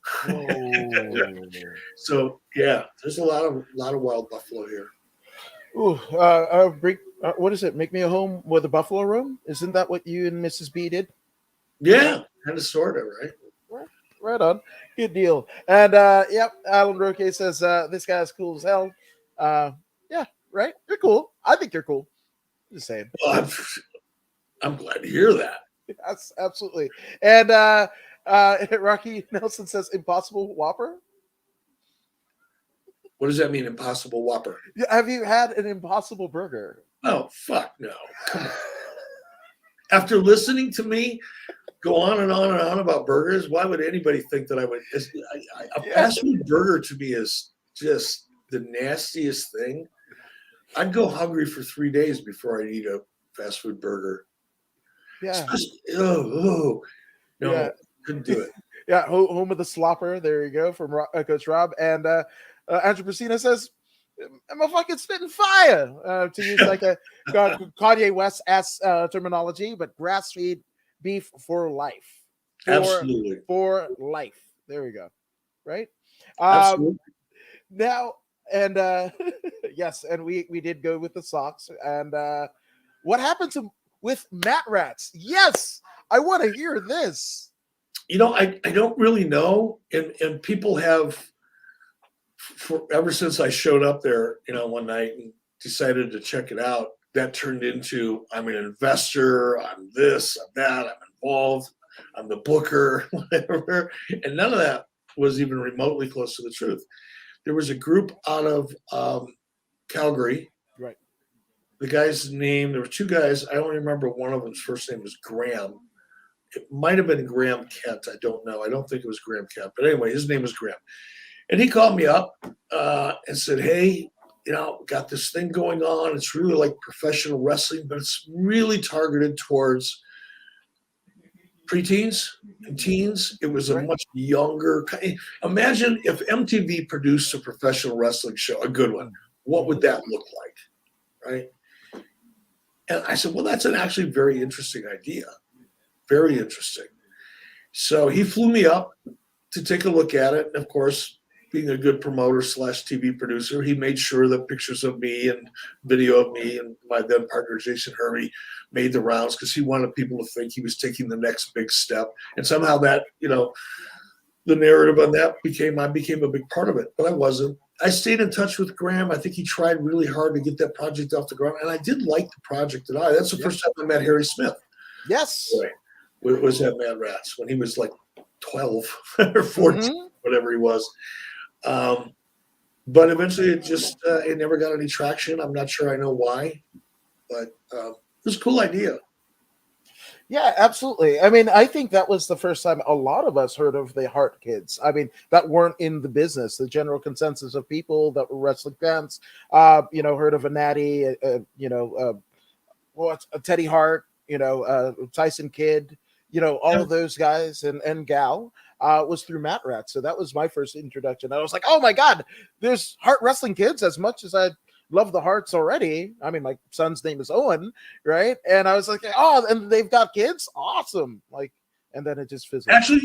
So yeah, there's a lot of wild buffalo here. Ooh, what is it? Make me a home with a buffalo room? Isn't that what you and Mrs. B did? Yeah, kind of, sort of, right? Right on. Good deal. And Alan Roque says this guy's cool as hell. Yeah, right. You're cool. I think you're cool. Just saying. Well, I'm glad to hear that. Yes, absolutely. And Rocky Nelson says Impossible Whopper. What does that mean, Impossible Whopper? Have you had an Impossible Burger? Oh, fuck no. Come on. After listening to me go on and on and on about burgers, why would anybody think that I would? A fast food burger to me is just the nastiest thing. I'd go hungry for 3 days before I'd eat a fast food burger. Yeah. No, couldn't do it. Yeah, home of the slopper. There you go from Coach Rob. And Andrew Pacino says, "I'm a fucking spitting fire," to use like a Kanye West terminology, but grass-fed beef for life. Absolutely. For life. There we go. Right? Absolutely. Now, and yes, and we did go with the socks. And what happened with Matt Ratz? Yes, I want to hear this. I don't really know. And people have, ever since I showed up there, one night and decided to check it out, that turned into, I'm an investor, I'm this, I'm that, I'm involved, I'm the booker, whatever. And none of that was even remotely close to the truth. There was a group out of Calgary. Right. The guy's name, there were two guys. I don't remember one of them's first name was Graham. It might have been Graham Kent. I don't know. I don't think it was Graham Kent. But anyway, his name was Graham. And he called me up and said, "Hey, got this thing going on. It's really like professional wrestling, but it's really targeted towards preteens and teens. It was a Right. much younger. Imagine if MTV produced a professional wrestling show, a good one. What would that look like, right? And I said, well, that's an actually very interesting idea. Very interesting. So he flew me up to take a look at it. And of course, being a good promoter / TV producer, he made sure that pictures of me and video of me and my then partner, Jason Hervey, made the rounds because he wanted people to think he was taking the next big step. And somehow that, the narrative on that I became a big part of it, but I wasn't. I stayed in touch with Graham. I think he tried really hard to get that project off the ground. And I did like the project That's the first time I met Harry Smith. Yes. Was at Mad Ratz when he was like 12 or 14, whatever he was. But eventually it never got any traction. I'm not sure I know why, but it was a cool idea. Yeah, absolutely. I mean, I think that was the first time a lot of us heard of the Hart Kids. I mean, that weren't in the business. The general consensus of people that were wrestling fans, heard of a Natty, a Teddy Hart, Tyson Kidd, all of those guys and gal was through Matt Rat. So that was my first introduction. I was like, oh my God, there's Hart Wrestling Kids. As much as I love the Hearts already. I mean, my son's name is Owen, right? And I was like, oh, and they've got kids? Awesome. And then it just fizzled. Actually,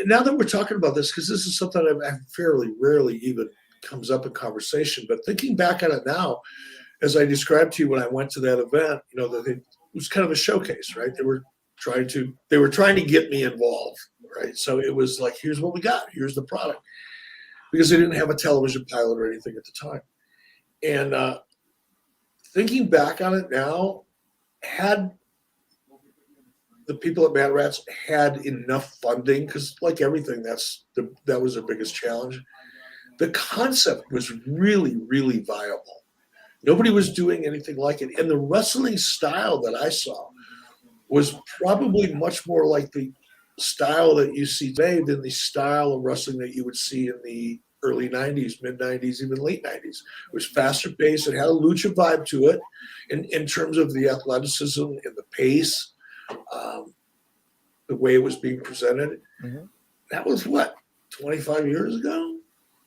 now that we're talking about this, because this is something I fairly rarely even comes up in conversation, but thinking back on it now, as I described to you when I went to that event, it was kind of a showcase, right? They were trying to get me involved, right? So it was like, here's what we got. Here's the product. Because they didn't have a television pilot or anything at the time. And thinking back on it now, had the people at Mad Ratz had enough funding, because like everything, that was their biggest challenge. The concept was really, really viable. Nobody was doing anything like it. And the wrestling style that I saw was probably much more like the style that you see today than the style of wrestling that you would see in the early 90s, mid 90s, even late 90s. It was faster paced. It had a lucha vibe to it in terms of the athleticism and the pace, the way it was being presented. Mm-hmm. That was 25 years ago,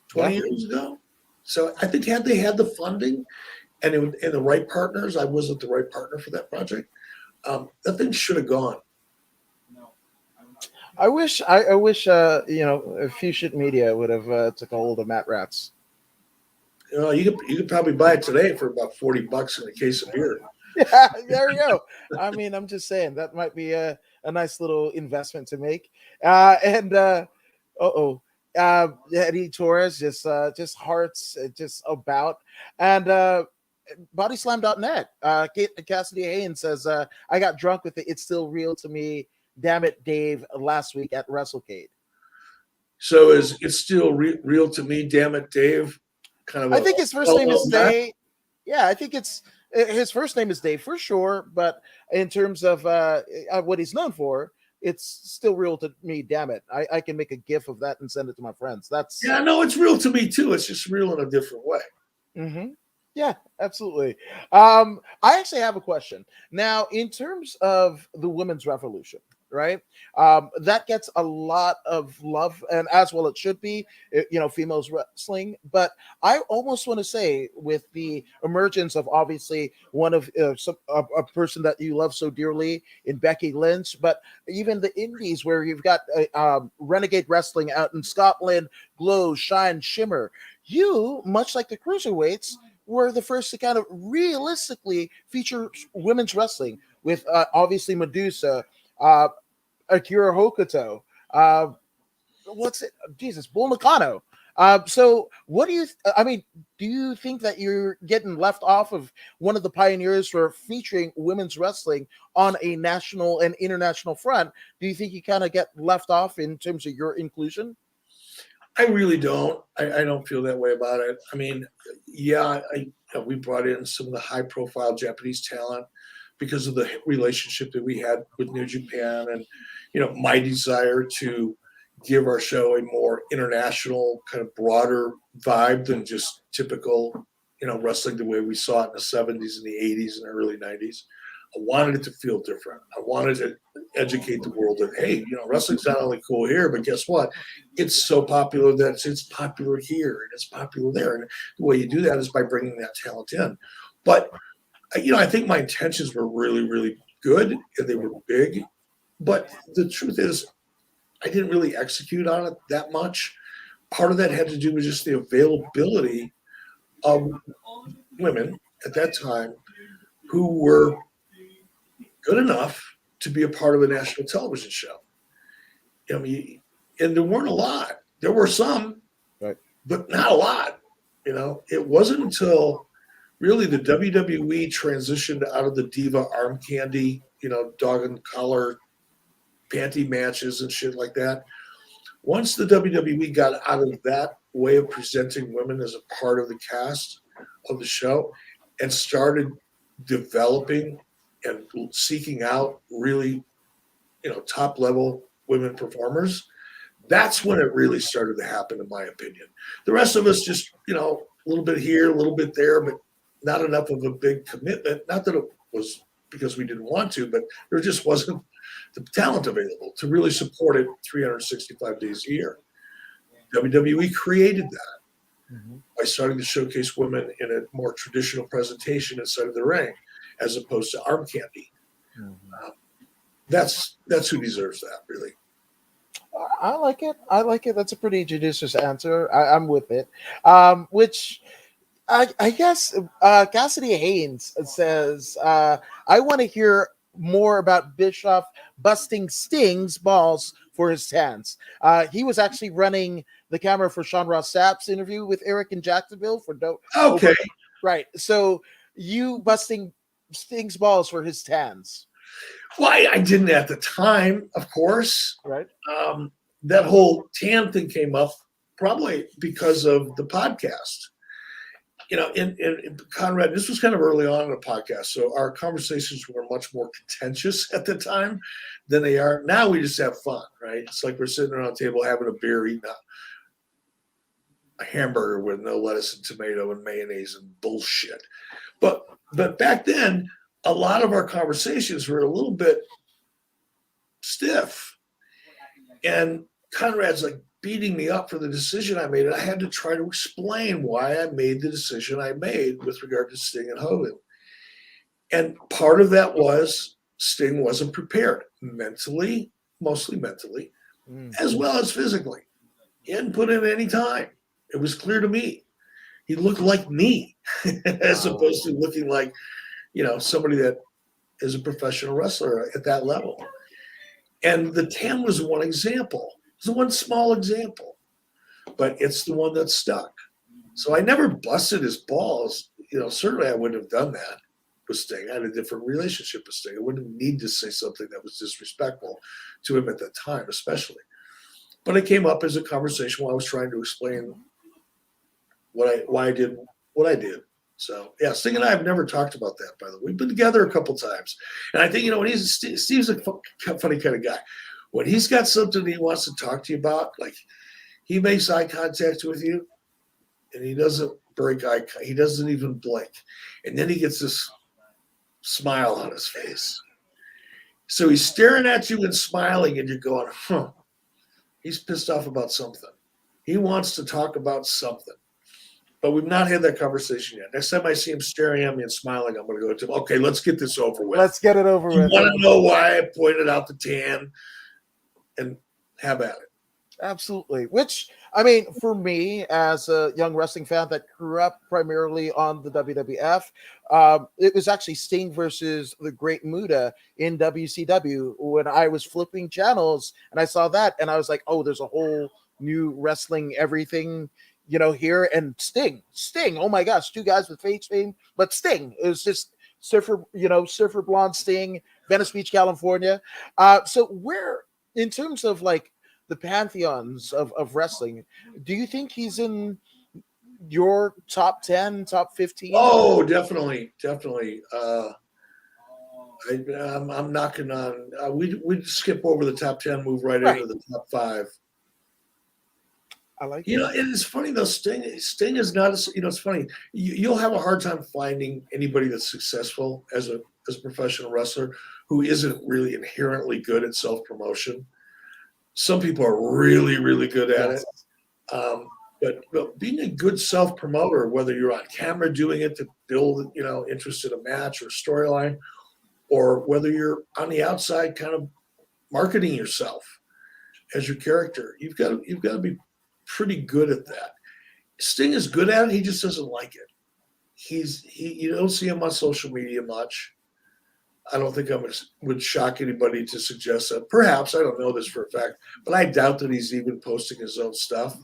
20 years ago. So I think had they had the funding and the right partners, I wasn't the right partner for that project. That thing should have gone. I wish Fusion Media would have took a hold of Matt Ratz. You could probably buy it today for about $40 in a case of beer. Yeah, there you go. I mean, I'm just saying that might be a nice little investment to make. Eddie Torres just hearts just about and bodyslam.net. Cassidy Haynes says, I got drunk with it. It's still real to me. Damn it, Dave, last week at WrestleCade. So it's still real to me, damn it, Dave? I think his first name is Dave. Yeah, I think his first name is Dave for sure. But in terms of what he's known for, it's still real to me, damn it. I can make a GIF of that and send it to my friends. It's real to me too. It's just real in a different way. Mm-hmm. Yeah, absolutely. I actually have a question. Now, in terms of the women's revolution, right? That gets a lot of love, and as well it should be, females wrestling. But I almost want to say, with the emergence of obviously one of a person that you love so dearly in Becky Lynch, but even the indies where you've got Renegade Wrestling out in Scotland, Glow, Shine, Shimmer, you, much like the cruiserweights, were the first to kind of realistically feature women's wrestling with obviously Medusa, Akira Hokuto, Bull Nakano. So what do you, do you think that you're getting left off of one of the pioneers for featuring women's wrestling on a national and international front? Do you think you kind of get left off in terms of your inclusion? I really don't. I don't feel that way about it. I mean, we brought in some of the high-profile Japanese talent because of the relationship that we had with New Japan, and my desire to give our show a more international, kind of broader vibe than just typical, wrestling the way we saw it in the 70s and the 80s and early 90s. I wanted it to feel different. I wanted to educate the world that, hey, wrestling's not only cool here, but guess what? It's so popular that it's popular here and it's popular there. And the way you do that is by bringing that talent in. But, I think my intentions were really, really good and they were big. But the truth is, I didn't really execute on it that much. Part of that had to do with just the availability of women at that time who were good enough to be a part of a national television show. And there weren't a lot. There were some, right, but not a lot. It wasn't until really the WWE transitioned out of the diva arm candy, dog and collar panty matches and shit like that. Once the WWE got out of that way of presenting women as a part of the cast of the show and started developing and seeking out really, top level women performers, that's when it really started to happen, in my opinion. The rest of us just, a little bit here, a little bit there, but not enough of a big commitment. Not that it was because we didn't want to, but there just wasn't the talent available to really support it 365 days a year. WWE created that by starting to showcase women in a more traditional presentation inside of the ring, as opposed to arm candy. That's who deserves that, really. I like it. That's a pretty judicious answer. I'm with it. Which I guess Cassidy Haynes says, I want to hear more about Bischoff busting Sting's balls for his hands. He was actually running the camera for Sean Ross Sapp's interview with Eric in Jacksonville for Okay. Right. So you busting Sting's balls for his hands. Well, I didn't at the time, of course. Right. That whole tan thing came up probably because of the podcast. In Conrad, this was kind of early on in the podcast, so our conversations were much more contentious at the time than they are now. We just have fun, right? It's like we're sitting around a table having a beer, eating a hamburger with no lettuce and tomato and mayonnaise and bullshit. But back then, a lot of our conversations were a little bit stiff, and Conrad's like beating me up for the decision I made, and I had to try to explain why I made the decision I made with regard to Sting and Hogan. And part of that was Sting wasn't prepared mentally, mostly mentally, as well as physically. He hadn't put in any time. It was clear to me. He looked like me as opposed to looking like, somebody that is a professional wrestler at that level. And the tan was one example. It's one small example, but it's the one that stuck. So I never busted his balls. Certainly I wouldn't have done that with Sting. I had a different relationship with Sting. I wouldn't need to say something that was disrespectful to him at that time, especially. But it came up as a conversation while I was trying to explain why I did what I did. So yeah, Sting and I have never talked about that. By the way, we've been together a couple times, and I think when Steve's a funny kind of guy. When he's got something he wants to talk to you about, like he makes eye contact with you, and he doesn't break eye. He doesn't even blink, and then he gets this smile on his face. So he's staring at you and smiling, and you're going, "Huh." He's pissed off about something. He wants to talk about something. But we've not had that conversation yet. Next time I see him staring at me and smiling, I'm going to go to him, okay, let's get this over with. Let's get it over with. You want to know why I pointed out the tan? And have at it. Absolutely. Which, for me, as a young wrestling fan that grew up primarily on the WWF, it was actually Sting versus the Great Muta in WCW when I was flipping channels and I saw that and I was like, oh, there's a whole new wrestling everything, here. And Sting, oh my gosh, two guys with face fame, but Sting, it was just surfer blonde Sting, Venice Beach, California. So where, in terms of like the pantheons of wrestling, do you think he's in your top 10, top 15? Oh, definitely. I'm knocking on. We'd skip over the top 10, move right into the top 5. I like You it. know, and it's funny though. Sting is not. It's funny. You'll have a hard time finding anybody that's successful as a professional wrestler who isn't really inherently good at self promotion. Some people are really, really good at Yes. it. But being a good self promoter, whether you're on camera doing it to build, interest in a match or storyline, or whether you're on the outside kind of marketing yourself as your character, you've got to be pretty good at that. Sting is good at it. He just doesn't like it. You don't see him on social media much. I don't think would shock anybody to suggest that. Perhaps, I don't know this for a fact, but I doubt that he's even posting his own stuff.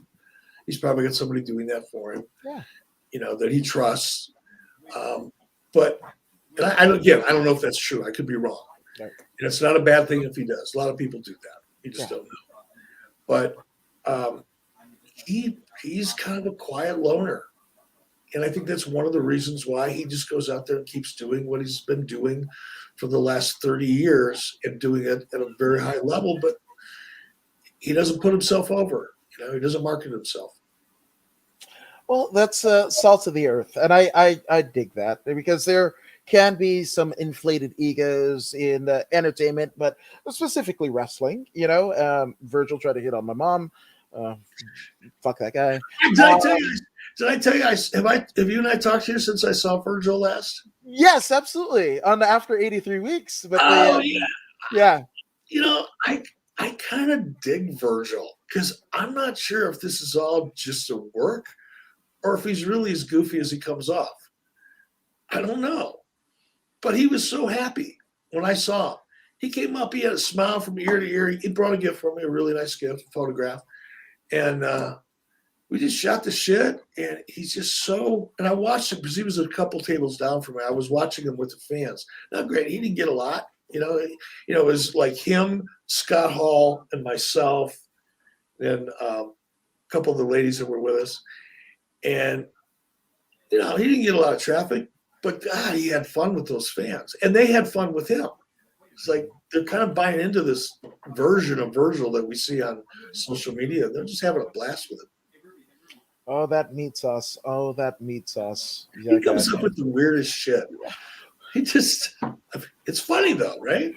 He's probably got somebody doing that for him, Yeah. That he trusts. But I don't know if that's true. I could be wrong. Right. And it's not a bad thing if he does. A lot of people do that. You just don't know. But he's kind of a quiet loner. And I think that's one of the reasons why he just goes out there and keeps doing what he's been doing for the last 30 years and doing it at a very high level. But he doesn't put himself over. He doesn't market himself. Well, that's salt of the earth, and I dig that, because there can be some inflated egos in entertainment, but specifically wrestling. Virgil tried to hit on my mom. Fuck that guy. Did I tell you? Have you and I talked here since I saw Virgil last? Yes, absolutely. After 83 weeks. But yeah. I kind of dig Virgil because I'm not sure if this is all just a work or if he's really as goofy as he comes off. I don't know. But he was so happy when I saw him. He came up, he had a smile from ear to ear. He brought a gift for me, a really nice gift, a photograph. And we just shot the shit. And he's just so, and I watched him because he was a couple tables down from me. I was watching him with the fans. Not great. He didn't get a lot. It was like him, Scott Hall, and myself, and a couple of the ladies that were with us. And, he didn't get a lot of traffic, but God, he had fun with those fans. And they had fun with him. It's like they're kind of buying into this version of Virgil that we see on social media. They're just having a blast with it. Oh, that meat sauce. Yeah, he comes up with the weirdest shit. It's funny though, right?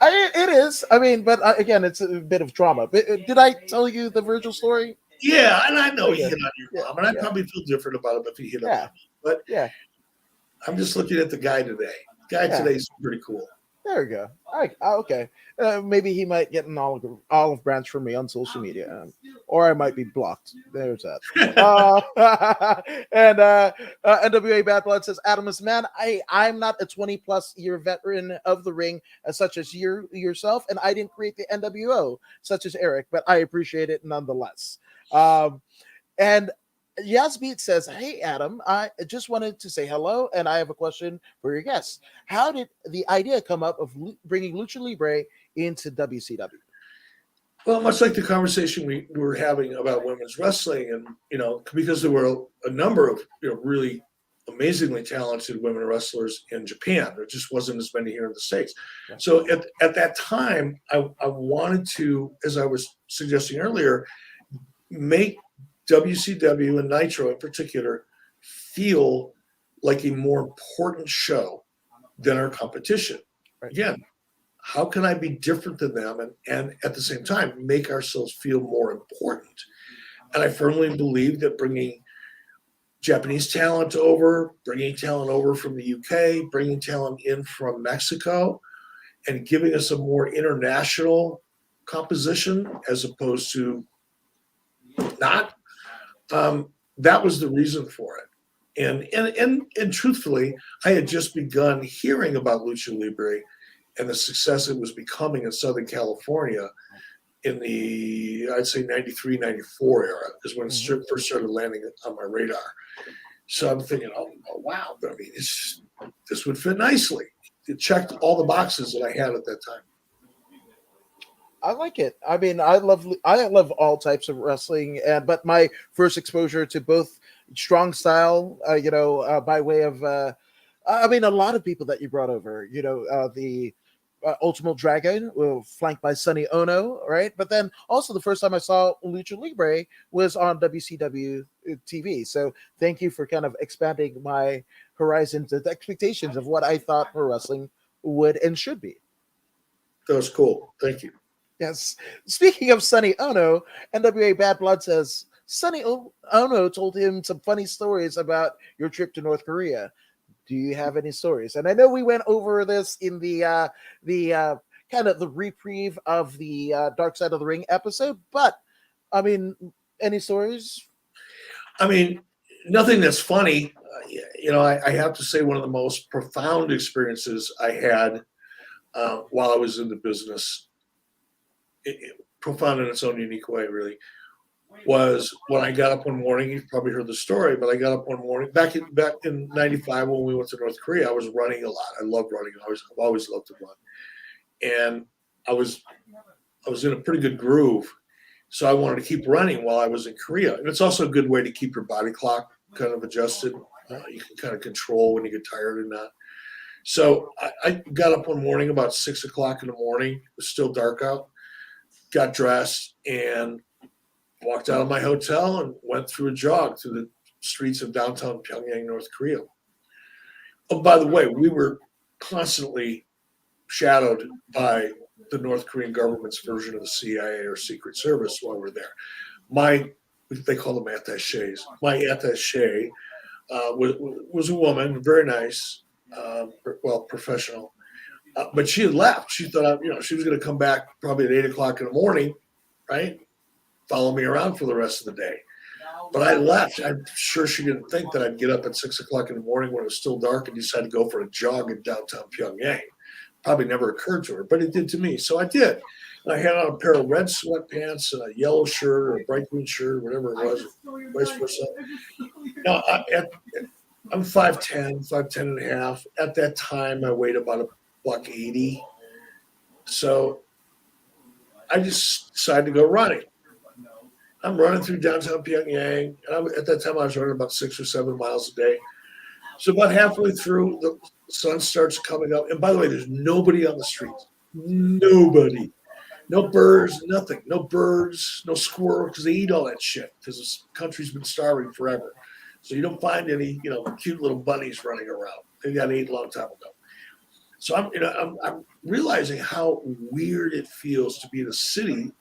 It is. I mean, but again, it's a bit of drama. But, did I tell you the Virgil story? Yeah, and I know he hit on your mom, and I probably feel different about him if he hit on your mom. But I'm just looking at the guy today. Today is pretty cool. There we go. Okay. Maybe he might get an olive branch from me on social media, or I might be blocked. There's that. And NWA Bad Blood says, Adamus, man, I'm not a 20+ year veteran of the ring such as yourself, and I didn't create the NWO such as Eric, but I appreciate it nonetheless. And Yazbeat says, hey, Adam, I just wanted to say hello, and I have a question for your guests. How did the idea come up of bringing Lucha Libre into WCW? Well, much like the conversation we were having about women's wrestling, and, because there were a number of, really amazingly talented women wrestlers in Japan. There just wasn't as many here in the States. Right. So at that time, I wanted to, as I was suggesting earlier, make WCW and Nitro in particular feel like a more important show than our competition. Right. Again, how can I be different than them and at the same time make ourselves feel more important? And I firmly believe that bringing Japanese talent over, bringing talent over from the UK, bringing talent in from Mexico, and giving us a more international composition as opposed to not, that was the reason for it. And truthfully, I had just begun hearing about Lucha Libre and the success it was becoming in Southern California in the, I'd say, 93, 94 era is when it first started landing on my radar. So I'm thinking, oh wow, I mean, this would fit nicely. It checked all the boxes that I had at that time. I like it. I mean, I love all types of wrestling, but my first exposure to both strong style, by way of, I mean, a lot of people that you brought over, the Ultimate Dragon, flanked by Sonny Ono, right? But then also the first time I saw Lucha Libre was on WCW TV. So thank you for kind of expanding my horizons and expectations of what I thought pro wrestling would and should be. That was cool. Thank you. Yes. Speaking of Sonny Ono, NWA Bad Blood says Sonny Ono told him some funny stories about your trip to North Korea. Do you have any stories? And I know we went over this in the kind of the reprieve of the Dark Side of the Ring episode, but I mean, any stories? I mean, nothing that's funny. I have to say one of the most profound experiences I had while I was in the business, profound in its own unique way, really, was when I got up one morning. You've probably heard the story, but I got up one morning back in '95 when we went to North Korea. I was running a lot. I loved running. I've always loved to run, and I was in a pretty good groove, so I wanted to keep running while I was in Korea. And it's also a good way to keep your body clock kind of adjusted. You can kind of control when you get tired or not. So I got up one morning about 6 o'clock in the morning. It was still dark out. Got dressed and walked out of my hotel and went through a jog through the streets of downtown Pyongyang, North Korea. Oh, by the way, we were constantly shadowed by the North Korean government's version of the CIA or Secret Service while we're there. They call them attachés. My attaché was a woman, very nice, professional. But she had left. She thought, she was going to come back probably at 8 o'clock in the morning, right? Follow me around for the rest of the day. But I left. I'm sure she didn't think that I'd get up at 6 o'clock in the morning when it was still dark and decide to go for a jog in downtown Pyongyang. Probably never occurred to her, but it did to me. So I did. And I had on a pair of red sweatpants and a yellow shirt or a bright green shirt, or whatever it was, vice versa. Now, I'm 5'10", 5'10 and a half. At that time, I weighed about $180. So I just decided to go running. I'm running through downtown Pyongyang, and at that time I was running about 6 or 7 miles a day. So about halfway through, the sun starts coming up. And by the way, there's nobody on the streets. Nobody. No birds, nothing. No birds, no squirrels, because they eat all that shit, because this country's been starving forever. So you don't find any, cute little bunnies running around. They got ate a long time ago. So I'm realizing how weird it feels to be in a city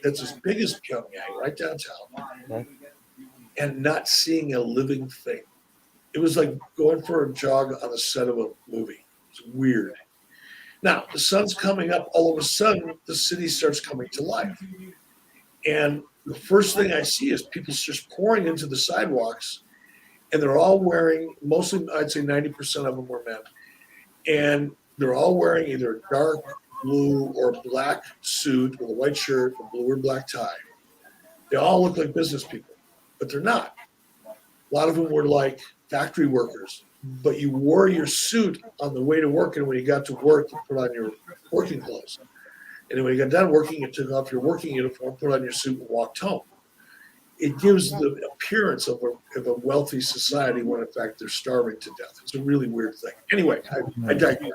that's as big as Pyongyang, right downtown, and not seeing a living thing. It was like going for a jog on the set of a movie. It's weird. Now, the sun's coming up. All of a sudden, the city starts coming to life. And the first thing I see is people just pouring into the sidewalks, and they're all wearing, mostly, I'd say 90% of them were men, and they're all wearing either a dark blue or black suit with a white shirt, a blue or black tie. They all look like business people, but they're not. A lot of them were like factory workers, but you wore your suit on the way to work, and when you got to work, you put on your working clothes. And then when you got done working, you took off your working uniform, put on your suit, and walked home. It gives the appearance of a wealthy society when, in fact, they're starving to death. It's a really weird thing. Anyway, I digress.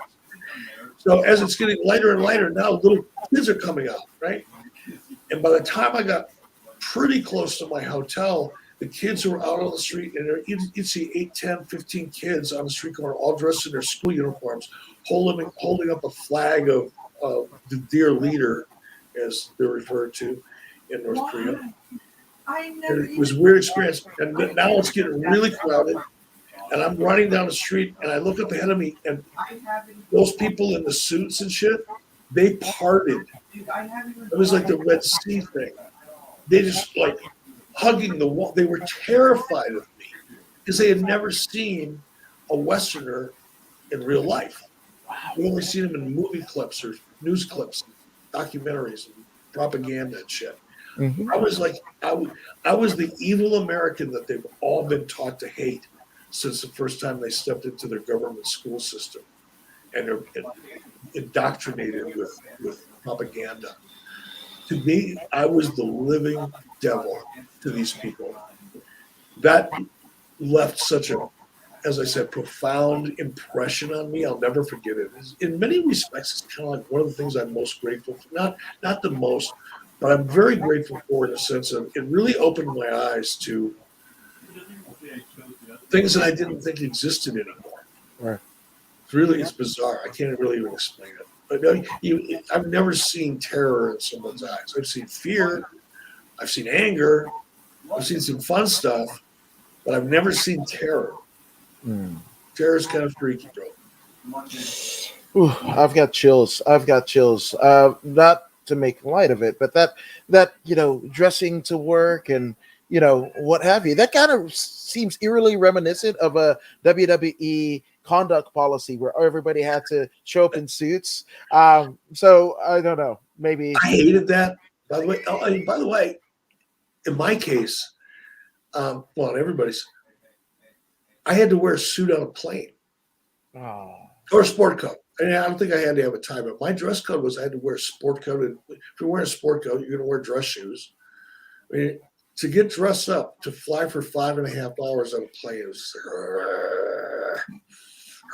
So as it's getting lighter and lighter, now little kids are coming out, right? And by the time I got pretty close to my hotel, the kids who were out on the street, and you'd see 8, 10, 15 kids on the street corner, all dressed in their school uniforms, holding up a flag of the dear leader, as they're referred to in North Korea. And it was a weird experience. And now it's getting really crowded. And I'm running down the street, and I look up ahead of me, and those people in the suits and shit, they parted. It was like the Red Sea thing. They just like hugging the wall. They were terrified of me because they had never seen a Westerner in real life. We only seen them in movie clips or news clips, documentaries, and propaganda and shit. Mm-hmm. I was like, I was the evil American that they've all been taught to hate since the first time they stepped into their government school system, and they're indoctrinated with propaganda. To me, I was the living devil to these people. That left such a as I said, profound impression on me. I'll never forget it. In many respects, it's kind of like one of the things I'm most grateful for. Not the most, but I'm very grateful for in a sense of it really opened my eyes to things that I didn't think existed anymore. Right. It's bizarre. I can't really even explain it. But I've never seen terror in someone's eyes. I've seen fear. I've seen anger. I've seen some fun stuff, but I've never seen terror. Terror is kind of freaky, bro. Ooh, I've got chills. Not to make light of it, but that dressing to work and what have you. That kind of seems eerily reminiscent of a WWE conduct policy where everybody had to show up in suits. So I don't know. Maybe I hated that. By the way, in my case, well, in everybody's, I had to wear a suit on a plane or a sport coat. And I don't think I had to have a tie, but my dress code was I had to wear a sport coat. And if you're wearing a sport coat, you're going to wear dress shoes. I mean, to get dressed up to fly for 5.5 hours on a plane, it was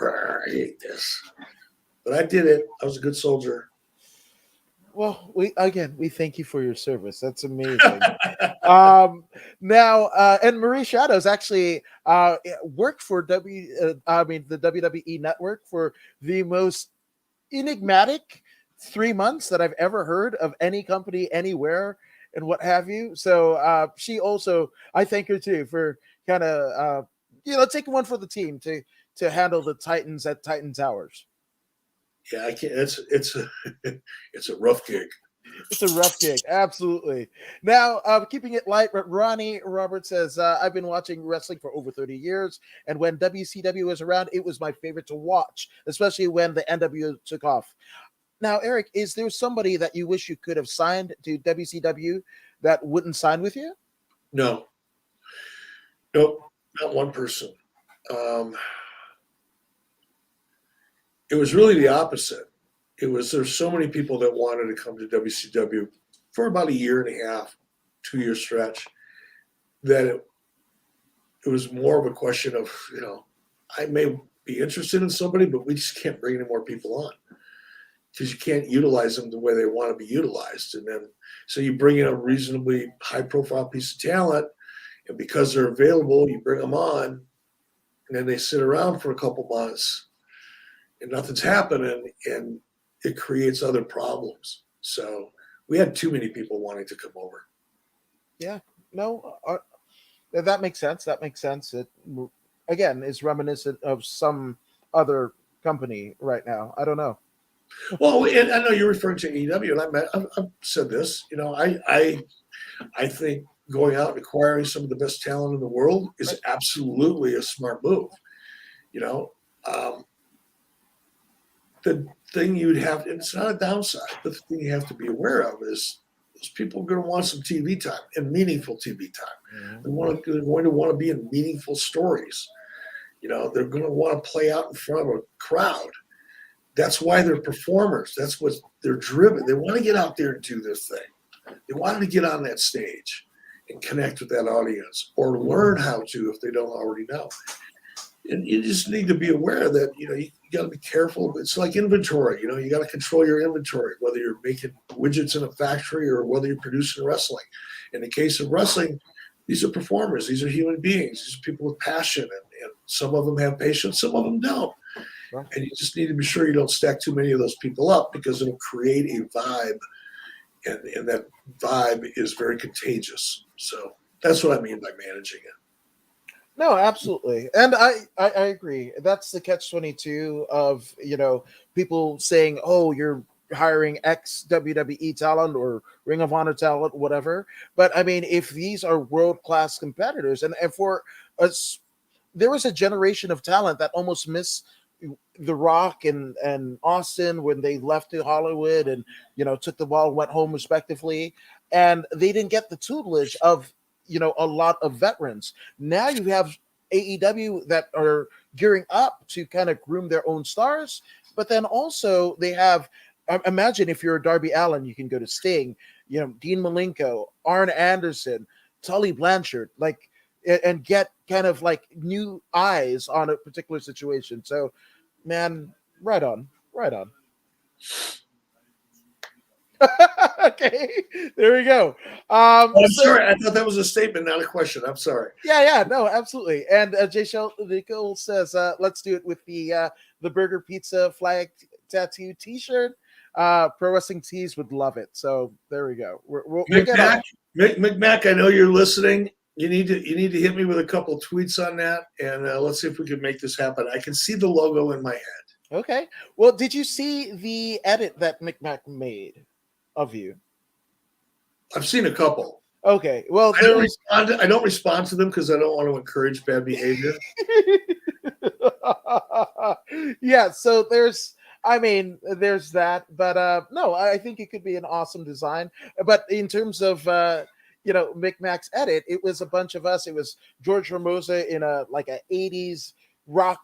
I hate this. But I did it. I was a good soldier. Well, we thank you for your service. That's amazing. Now, and Marie Shadows actually worked for the WWE Network for the most enigmatic 3 months that I've ever heard of any company anywhere and what have you. So she also, I thank her too for kind of taking one for the team to handle the Titans at Titan Towers. Yeah, I can't. It's a rough gig. It's a rough gig, absolutely. Now, keeping it light, Ronnie Roberts says, I've been watching wrestling for over 30 years, and when WCW was around, it was my favorite to watch, especially when the NWO took off. Now, Eric, is there somebody that you wish you could have signed to WCW that wouldn't sign with you? No. Nope, not one person. It was really the opposite. There's so many people that wanted to come to WCW for about a year and a half, 2-year stretch, that it was more of a question of, I may be interested in somebody, but we just can't bring any more people on because you can't utilize them the way they want to be utilized. And then, so you bring in a reasonably high profile piece of talent, and because they're available, you bring them on, and then they sit around for a couple months and nothing's happening, and it creates other problems. So we had too many people wanting to come over. Yeah, no, that makes sense. It, again, is reminiscent of some other company right now. I don't know. Well, and I know you're referring to AEW, and I've said this. I think going out and acquiring some of the best talent in the world is absolutely a smart move. The thing it's not a downside. The thing you have to be aware of is those people are going to want some TV time and meaningful TV time. Mm-hmm. They're going to want to be in meaningful stories. They're going to want to play out in front of a crowd. That's why they're performers. That's what they're driven. They want to get out there and do their thing. They want to get on that stage and connect with that audience or learn how to if they don't already know. And you just need to be aware that, you got to be careful. It's like inventory. You got to control your inventory, whether you're making widgets in a factory or whether you're producing wrestling. In the case of wrestling, these are performers. These are human beings. These are people with passion. And some of them have patience. Some of them don't. Right. And you just need to be sure you don't stack too many of those people up because it'll create a vibe. And that vibe is very contagious. So that's what I mean by managing it. No, absolutely. And I agree. That's the catch-22 of, people saying, oh, you're hiring ex WWE talent or Ring of Honor talent, whatever. But I mean, if these are world-class competitors, and for us, there was a generation of talent that almost missed The Rock and Austin when they left to Hollywood and, took the ball, went home respectively. And they didn't get the tutelage of, a lot of veterans. Now you have AEW that are gearing up to kind of groom their own stars, but then also they have, imagine if you're Darby Allin, you can go to Sting, Dean Malenko, Arn Anderson, Tully Blanchard. Like, and get kind of like new eyes on a particular situation. So, man, right on, right on. Okay, there we go. I'm So sorry. I thought that was a statement, not a question. I'm sorry. yeah, no, absolutely. And Jay Nicole says, let's do it with the Burger Pizza flag tattoo T-shirt. Pro Wrestling Tees would love it. So there we go. We'll get on. McMac, I know you're listening. You need to hit me with a couple tweets on that, and let's see if we can make this happen. I can see the logo in my head. Okay. Well, did you see the edit that McMac made of you? I've seen a couple. Okay. Well, I don't respond to them because I don't want to encourage bad behavior. Yeah. So there's that, but no, I think it could be an awesome design. But in terms of McMac's edit, it was a bunch of us. It was George Ramosa in a 80s rock,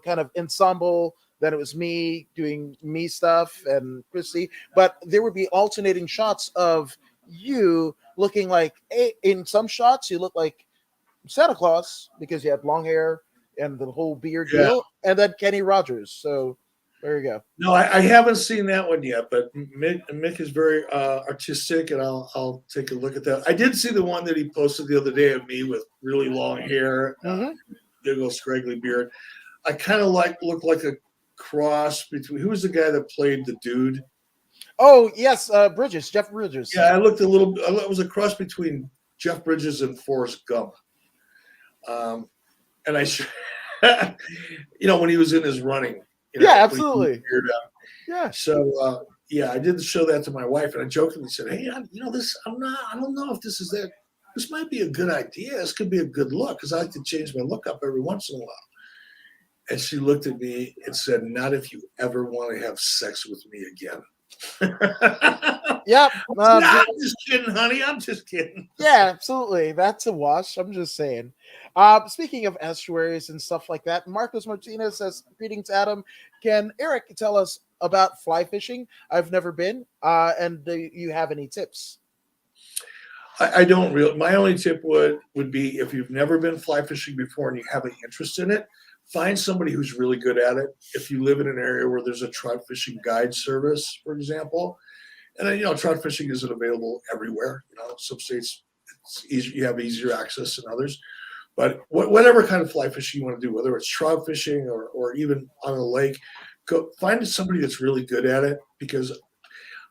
kind of ensemble. Then it was me doing me stuff and Christy. But there would be alternating shots of you looking like, in some shots you look like Santa Claus because you had long hair and the whole beard deal, and then Kenny Rogers. So there you go. No, I haven't seen that one yet, but Mick is very artistic, and I'll take a look at that. I did see the one that he posted the other day of me with really long hair, big old scraggly beard. I kind of looked like a cross between, who was the guy that played the dude? Oh yes, Jeff Bridges. Yeah, I looked it was a cross between Jeff Bridges and Forrest Gump. And when he was in his running. Yeah, absolutely. Yeah. So I did show that to my wife, and I jokingly said, "Hey, I don't know if this is that. This might be a good idea. This could be a good look because I like to change my look up every once in a while." And she looked at me and said, "Not if you ever want to have sex with me again." Yep. I'm just kidding, honey. I'm just kidding. Yeah, absolutely. That's a wash. I'm just saying. Speaking of estuaries and stuff like that, Marcos Martinez says, "Greetings, Adam. Can Eric tell us about fly fishing? I've never been. And do you have any tips?" I don't really. My only tip would be, if you've never been fly fishing before and you have an interest in it, find somebody who's really good at it. If you live in an area where there's a trout fishing guide service, for example, and trout fishing isn't available everywhere. Some states it's easy, you have easier access than others. But whatever kind of fly fishing you want to do, whether it's trout fishing or even on a lake, go find somebody that's really good at it, because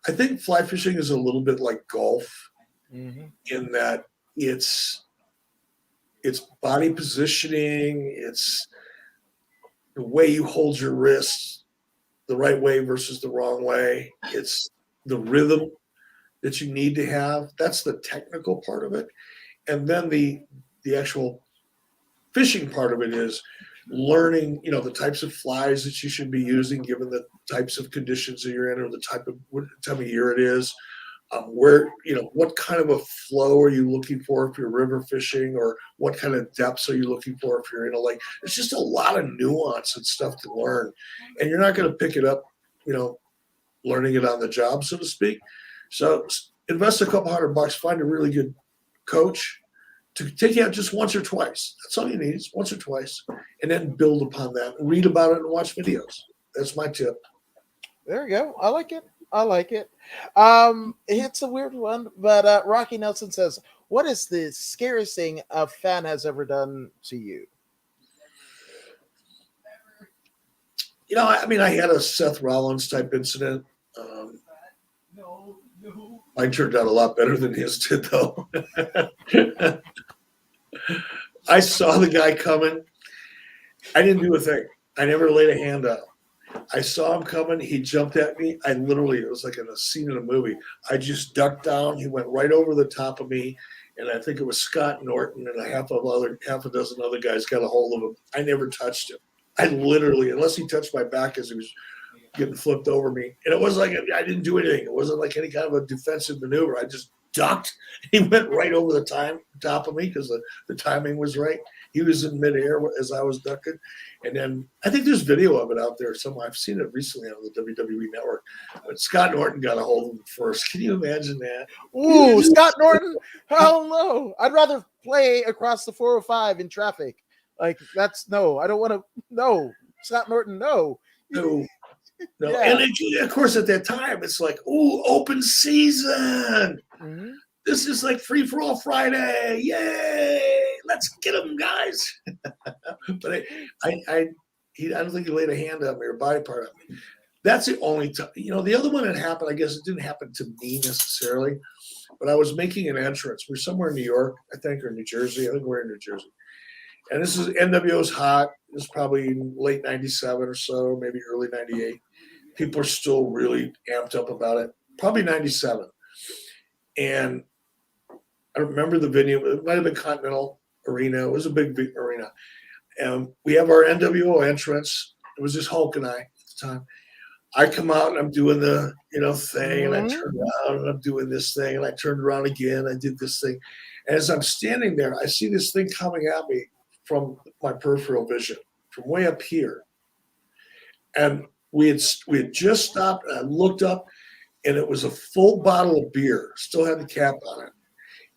I think fly fishing is a little bit like golf in that it's body positioning, it's the way you hold your wrists the right way versus the wrong way. It's the rhythm that you need to have. That's the technical part of it. And then the actual fishing part of it is learning, the types of flies that you should be using given the types of conditions that you're in, or the what time of year it is. What kind of a flow are you looking for if you're river fishing, or what kind of depths are you looking for if you're in a lake? There's just a lot of nuance and stuff to learn, and you're not going to pick it up, learning it on the job, so to speak. So invest a couple $100, find a really good coach to take you out just once or twice. That's all you need, is once or twice, and then build upon that. Read about it and watch videos. That's my tip. There you go. I like it. It's a weird one, but Rocky Nelson says, "What is the scariest thing a fan has ever done to you?" I had a Seth Rollins type incident. Mine turned out a lot better than his did, though. I saw the guy coming. I didn't do a thing. I never laid a hand on him. I saw him coming. He jumped at me. It was like in a scene in a movie. I just ducked down. He went right over the top of me. And I think it was Scott Norton and half a dozen other guys got a hold of him. I never touched him. I literally, unless he touched my back as he was getting flipped over me. And it wasn't like I didn't do anything. It wasn't like any kind of a defensive maneuver. I just ducked. He went right over the top of me because the timing was right. He was in midair as I was ducking. And then I think there's video of it out there somewhere. I've seen it recently on the WWE network. But Scott Norton got a hold of him first. Can you imagine that? Ooh, Scott Norton? Hell no. I'd rather play across the 405 in traffic. Like that's no, I don't want to. No, Scott Norton, no. No, no. Yeah. And of course, at that time, it's like, oh, open season. Mm-hmm. This is like free for all Friday. Yay! Let's get them, guys. But I don't think he laid a hand on me or body part on me. That's the only time. The other one that happened, I guess it didn't happen to me necessarily, but I was making an entrance. We're somewhere in New York, I think, or New Jersey. I think we're in New Jersey. And this is NWO's hot. This is probably late 97 or so, maybe early 98. People are still really amped up about it. Probably 97. And I don't remember the venue. It might have been Continental Arena. It was a big arena. And we have our NWO entrance. It was just Hulk and I at the time. I come out and I'm doing the thing, and I turn around and I'm doing this thing, and I turned around again. I did this thing. And as I'm standing there, I see this thing coming at me from my peripheral vision, from way up here. And we had just stopped, and I looked up, and it was a full bottle of beer, still had the cap on it.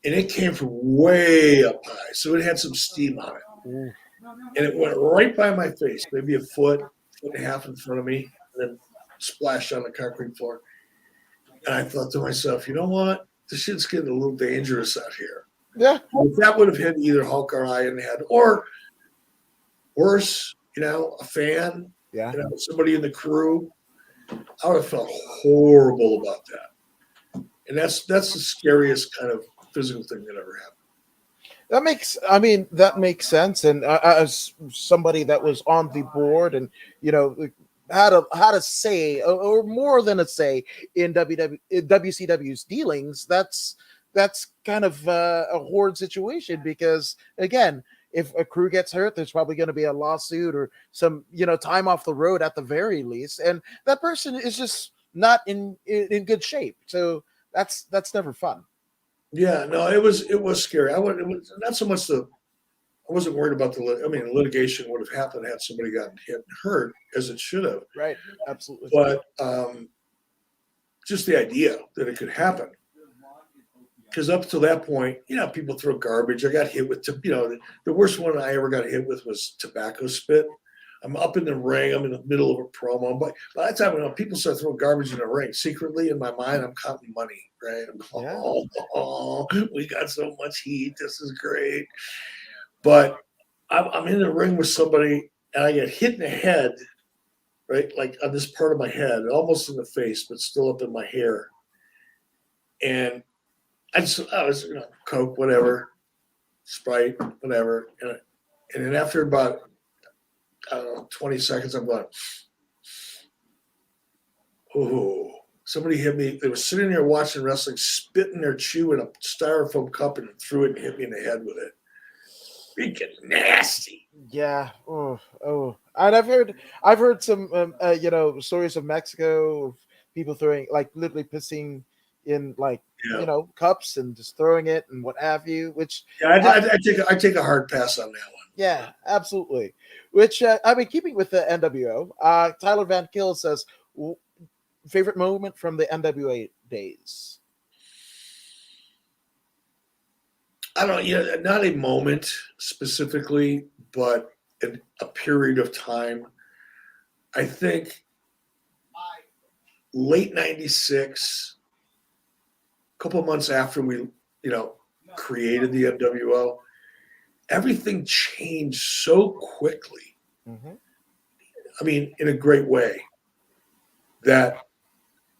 And it came from way up high, so it had some steam on it. And it went right by my face, maybe a foot and a half in front of me, and then splashed on the concrete floor. And I thought to myself, you know what? This shit's getting a little dangerous out here. Yeah. If that would have hit either Hulk or I in the head, or worse, a fan, somebody in the crew, I would have felt horrible about that. And that's the scariest kind of physical thing that ever happened. That makes sense. And as somebody that was on the board and, had a say or more than a say in WCW's dealings, that's kind of a horrid situation because, again, if a crew gets hurt, there's probably going to be a lawsuit or some, time off the road at the very least. And that person is just not in good shape. So that's never fun. Yeah, no, it was scary. It was not so much I wasn't worried about litigation would have happened had somebody gotten hit and hurt, as it should have. Right, absolutely. But just the idea that it could happen. Because up to that point, people throw garbage. I got hit with, the worst one I ever got hit with was tobacco spit. I'm up in the ring. I'm in the middle of a promo. But by the time people start throwing garbage in the ring, secretly in my mind, I'm counting money, right? We got so much heat. This is great. But I'm in the ring with somebody, and I get hit in the head, right? Like on this part of my head, almost in the face, but still up in my hair. And I was, Coke, whatever, Sprite, whatever. And then after about, 20 seconds, I'm going, oh, somebody hit me. They were sitting there watching wrestling, spitting their chew in a styrofoam cup and threw it and hit me in the head with it. Freaking nasty. Yeah. Oh. And I've heard some, stories of Mexico of people throwing, like literally pissing in cups and just throwing it and what have you, which I take a hard pass on that one. Yeah, absolutely. Which keeping with the NWO, Tyler Van Kill says favorite moment from the NWA days. I don't know, not a moment specifically, but a period of time. I think late 96, a couple of months after we, created the NWO, everything changed so quickly. Mm-hmm. In a great way that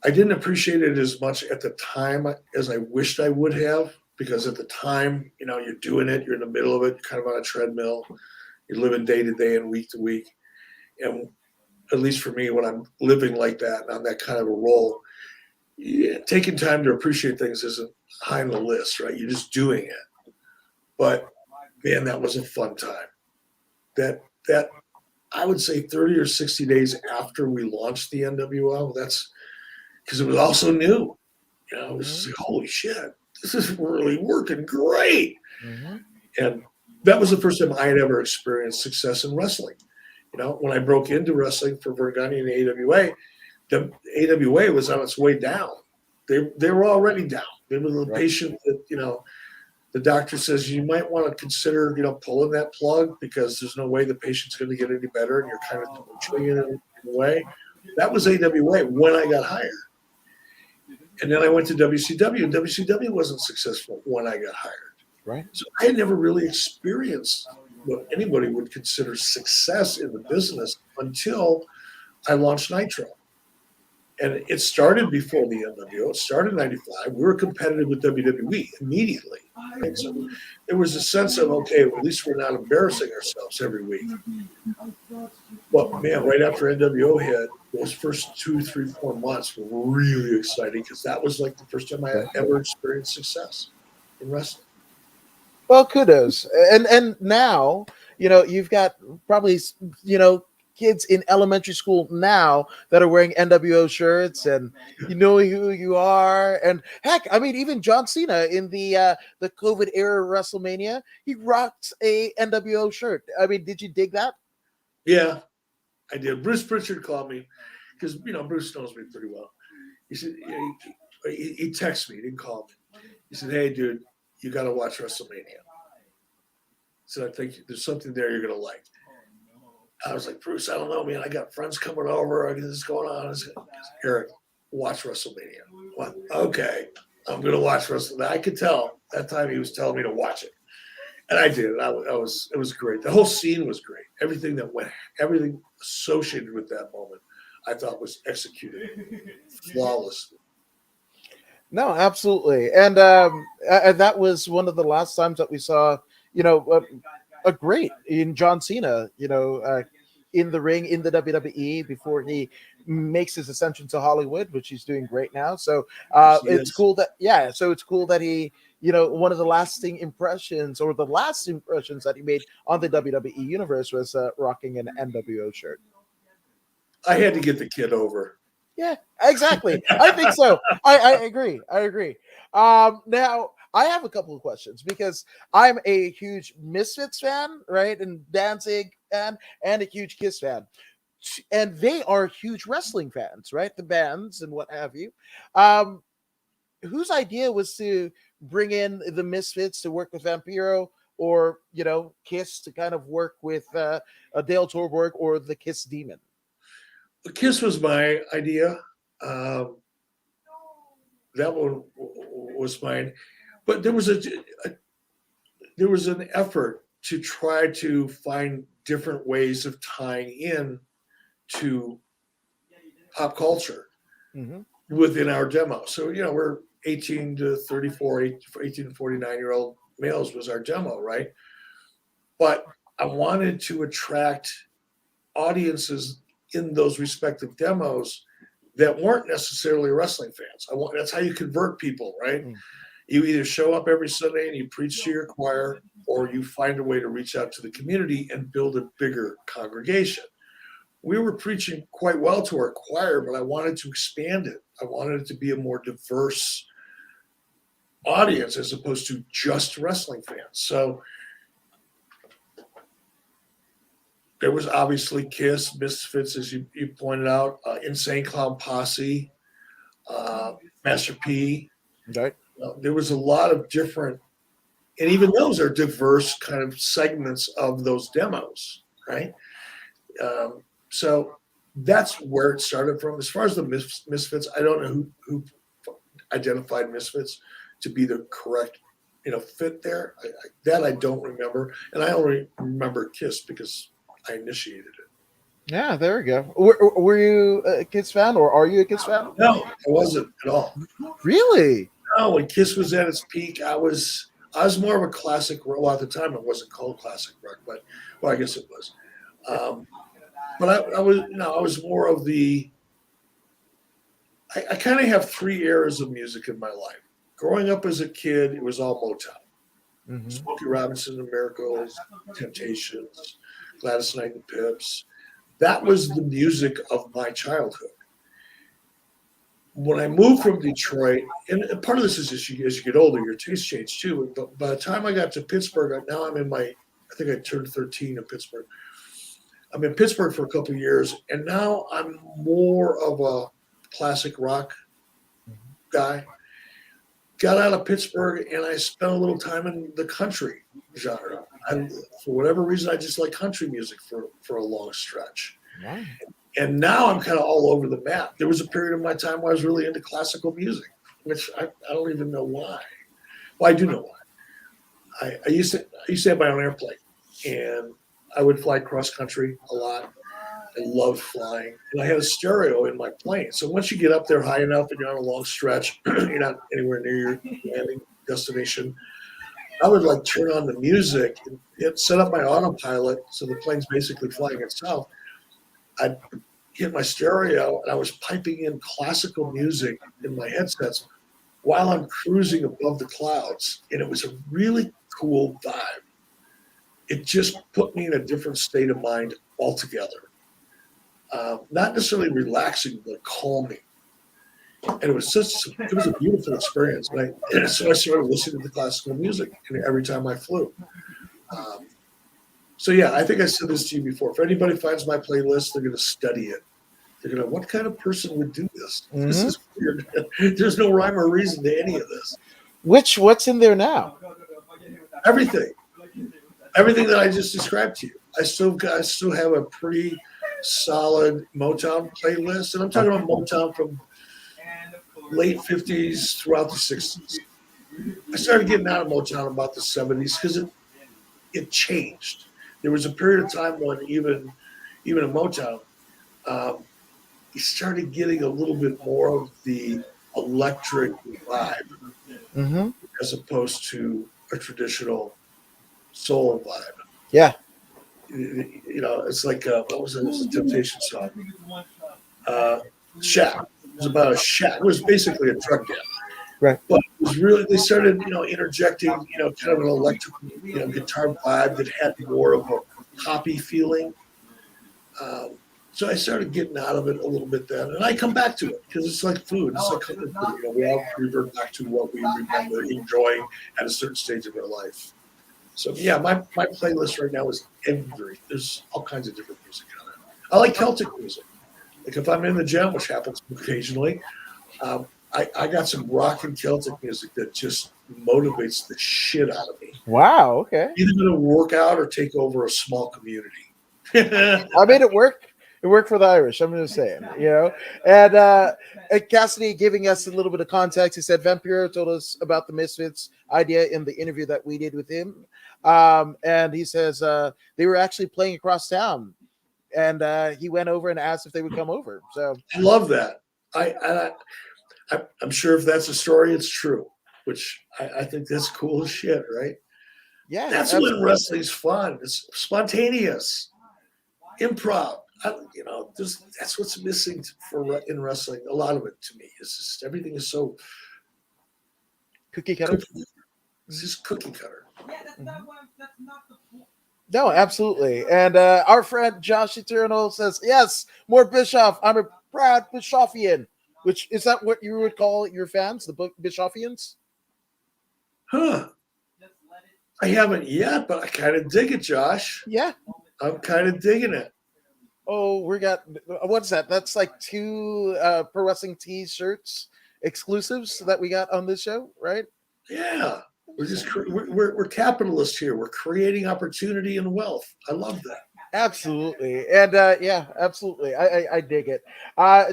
I didn't appreciate it as much at the time as I wished I would have, because at the time, you're doing it, you're in the middle of it, you're kind of on a treadmill, you're living day to day and week to week. And at least for me, when I'm living like that and on that kind of a roll, taking time to appreciate things isn't high on the list, right? You're just doing it. But man, that was a fun time. That I would say 30 or 60 days after we launched the NWO, that's because it was also new. It was like, holy shit, this is really working great. Mm-hmm. And that was the first time I had ever experienced success in wrestling. When I broke into wrestling for Vergani and the AWA, the was on its way down. They were already down. They were the patient that, The doctor says you might want to consider, pulling that plug because there's no way the patient's going to get any better, and you're kind of torturing it in a way. That was AWA when I got hired. And then I went to WCW, and WCW wasn't successful when I got hired. Right. So I had never really experienced what anybody would consider success in the business until I launched Nitro. And it started before the NWO. It started in 95. We were competitive with WWE immediately. And so there was a sense of, okay, well, at least we're not embarrassing ourselves every week. But man, right after NWO hit, those first 2, 3, 4 months were really exciting because that was like the first time I had ever experienced success in wrestling. Well, kudos. And now, you've got probably, kids in elementary school now that are wearing NWO shirts, and you know who you are. And heck, I mean, even John Cena in the COVID era WrestleMania, he rocked a NWO shirt. I mean, did you dig that? Yeah, I did. Bruce Pritchard called me because Bruce knows me pretty well. He said he texted me. He didn't call me. He said, "Hey, dude, you got to watch WrestleMania." So I think there's something there you're gonna like. I was like, Bruce, I don't know, man. I got friends coming over. This is going on. Eric, watch WrestleMania. What? Okay, I'm going to watch WrestleMania. I could tell that time he was telling me to watch it, and I did. It was great. The whole scene was great. Everything associated with that moment, I thought was executed flawlessly. No, absolutely, and that was one of the last times that we saw, a great in John Cena, in the ring in the WWE before he makes his ascension to Hollywood, which he's doing great now. So it's cool that he, one of the lasting impressions or the last impressions that he made on the WWE universe was rocking an NWO shirt. I had to get the kid over. Yeah, exactly. I think so. I agree. Now, I have a couple of questions because I'm a huge Misfits fan, right? And Danzig fan, and a huge Kiss fan. And they are huge wrestling fans, right? The bands and what have you. Whose idea was to bring in the Misfits to work with Vampiro, or, Kiss to kind of work with Dale Torborg or the Kiss Demon? Kiss was my idea. That one was mine. But there was an effort to try to find different ways of tying in to pop culture within our demo. So, we're 18 to 34, 18 to 49-year-old males was our demo, right? But I wanted to attract audiences in those respective demos that weren't necessarily wrestling fans. That's how you convert people, right? You either show up every Sunday and you preach to your choir, or you find a way to reach out to the community and build a bigger congregation. We were preaching quite well to our choir, but I wanted to expand it. I wanted it to be a more diverse audience as opposed to just wrestling fans. So there was obviously Kiss, Misfits, as you pointed out, Insane Clown Posse, Master P. Right. There was a lot of different, and even those are diverse kind of segments of those demos, right? So that's where it started from. As far as the Misfits, I don't know who identified Misfits to be the correct, fit there. I don't remember, and I only remember Kiss because I initiated it. Yeah, there we go. Were you a Kiss fan, or are you a Kiss fan? No, I wasn't at all. Really? No, when Kiss was at its peak, I was more of a classic rock. Well, at the time, it wasn't called classic rock, but I guess it was. But I was more of the. I kind of have 3 eras of music in my life. Growing up as a kid, it was all Motown. Smokey Robinson and Miracles, Temptations, Gladys Knight and Pips. That was the music of my childhood. When I moved from Detroit, and part of this is as you get older, your taste change too. But by the time I got to Pittsburgh, now I'm in I think I turned 13 in Pittsburgh. I'm in Pittsburgh for a couple of years, and now I'm more of a classic rock guy. got out of Pittsburgh and I spent a little time in the country genre. For whatever reason, I just like country music for a long stretch. Wow. And now I'm kind of all over the map. There was a period of my time where I was really into classical music, which I don't even know why. Well, I do know why. I used to have my own airplane, and I would fly cross country a lot. I loved flying, and I had a stereo in my plane. So once you get up there high enough and you're on a long stretch, you're not anywhere near your landing destination, I would like turn on the music and set up my autopilot so the plane's basically flying itself. I'd hit my stereo and I was piping in classical music in my headsets while I'm cruising above the clouds, and it was a really cool vibe. It just put me in a different state of mind altogether. Not necessarily relaxing, but calming. And it was a beautiful experience. And so I started listening to classical music every time I flew. So yeah, I think I said this to you before. If anybody finds my playlist, they're going to study it. They're going to, what kind of person would do this? Mm-hmm. This is weird. There's no rhyme or reason to any of this. What's in there now? Everything that I just described to you. I still have a pretty solid Motown playlist, and I'm talking about Motown from late 50s throughout the 60s. I started getting out of Motown about the 70s because it changed. There was a period of time when even in Motown, you started getting a little bit more of the electric vibe, mm-hmm. as opposed to a traditional soul vibe. Yeah. You know, it's like, what was it? It was a Temptation song. Shack. It was about a shack. It was basically a drug den. Right. But it was really, they started, interjecting, kind of an electric, guitar vibe that had more of a poppy feeling. So I started getting out of it a little bit then. And I come back to it because it's like food. It's like comfort food. We all revert back to what we remember enjoying at a certain stage of our life. So yeah, my playlist right now is there's all kinds of different music on it. I like Celtic music. Like if I'm in the gym, which happens occasionally, I got some rock and Celtic music that just motivates the shit out of me. Wow, okay. Either going to work out or take over a small community. I made it work. It worked for the Irish. I'm just saying, And Cassidy giving us a little bit of context. He said Vampiro told us about the Misfits idea in the interview that we did with him. And he says they were actually playing across town. And he went over and asked if they would come over. So I love that. I'm sure if that's a story, it's true, which I think that's cool as shit, right? Yeah. That's when wrestling's fun. It's spontaneous. Improv. That's what's missing in wrestling. A lot of it to me is just everything is so cookie cutter. It's just cookie cutter. Yeah, that's not the point. No, absolutely. And our friend Josh Eternal says, yes, more Bischoff. I'm a proud Bischoffian. Which is that what you would call your fans, the Bischoffians? Huh. I haven't yet, but I kind of dig it, Josh. Yeah. I'm kind of digging it. Oh, what's that? That's like 2 Pro Wrestling T-shirts exclusives that we got on this show, right? Yeah. We're capitalists here. We're creating opportunity and wealth. I love that. Absolutely. And yeah, absolutely. I dig it.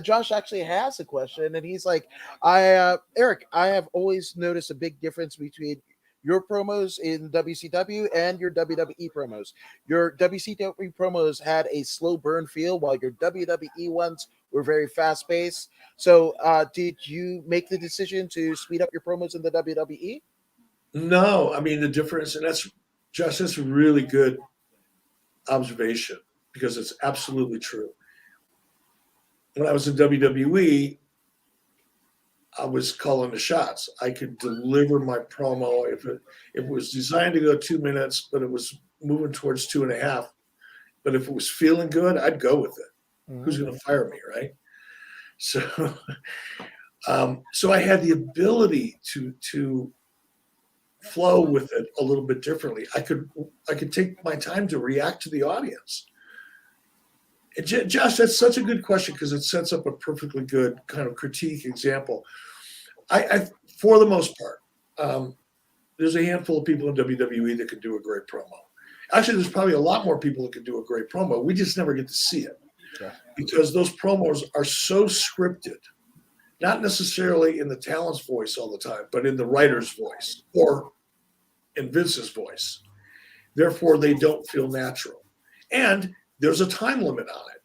Josh actually has a question, and he's like, Eric, I have always noticed a big difference between your promos in WCW and your WWE promos. Your WCW promos had a slow burn feel, while your WWE ones were very fast paced. So did you make the decision to speed up your promos in the WWE? No, I mean, the difference, and that's a really good observation because it's absolutely true. When I was in WWE, I was calling the shots. I could deliver my promo if it was designed to go 2 minutes, but it was moving towards 2.5. But if it was feeling good, I'd go with it. Mm-hmm. Who's going to fire me, right? So, so I had the ability to flow with it a little bit differently. I could take my time to react to the audience. And Josh, that's such a good question because it sets up a perfectly good kind of critique example. I for the most part. There's a handful of people in WWE that can do a great promo. Actually, there's probably a lot more people that can do a great promo. We just never get to see it because those promos are so scripted, not necessarily in the talent's voice all the time, but in the writer's voice or in Vince's voice. Therefore, they don't feel natural. And there's a time limit on it.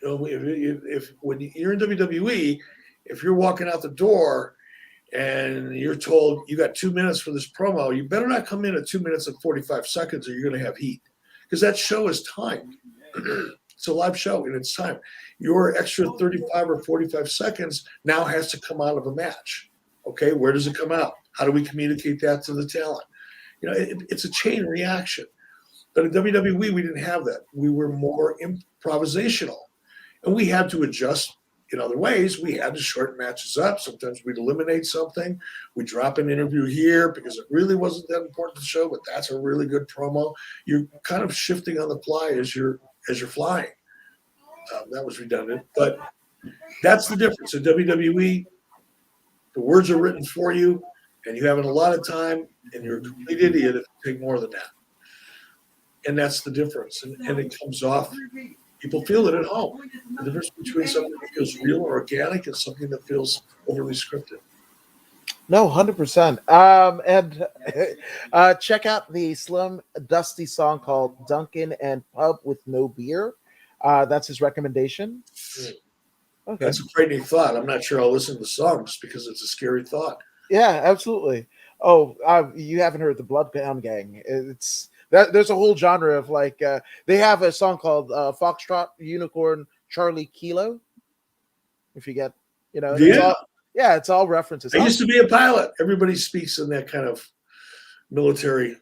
You know, if when you're in WWE, if you're walking out the door and you're told you got 2 minutes for this promo, you better not come in at 2 minutes and 45 seconds or you're going to have heat because that show is timed. It's a live show and it's time. Your extra 35 or 45 seconds now has to come out of a match. Okay, where does it come out? How do we communicate that to the talent? You know, it's a chain reaction. But in WWE, we didn't have that. We were more improvisational. And we had to adjust in other ways. We had to shorten matches up. Sometimes we'd eliminate something. We'd drop an interview here because it really wasn't that important to the show, but that's a really good promo. You're kind of shifting on the fly as you're flying. That was redundant. But that's the difference. In WWE, the words are written for you, and you have a lot of time, and you're a complete idiot if you take more than that. And that's the difference. And it comes off. People feel it at home. The difference between something that feels real or organic and something that feels overly scripted. No, 100%. And check out the Slim Dusty song called Dunkin' and Pub with No Beer. That's his recommendation. Okay. That's a frightening thought. I'm not sure I'll listen to the song just because it's a scary thought. Yeah, absolutely. Oh, you haven't heard the Bloodhound Gang. There's a whole genre of like they have a song called Foxtrot Unicorn Charlie Kilo. If you get, you know, it's all references. I used to be a pilot. Everybody speaks in that kind of military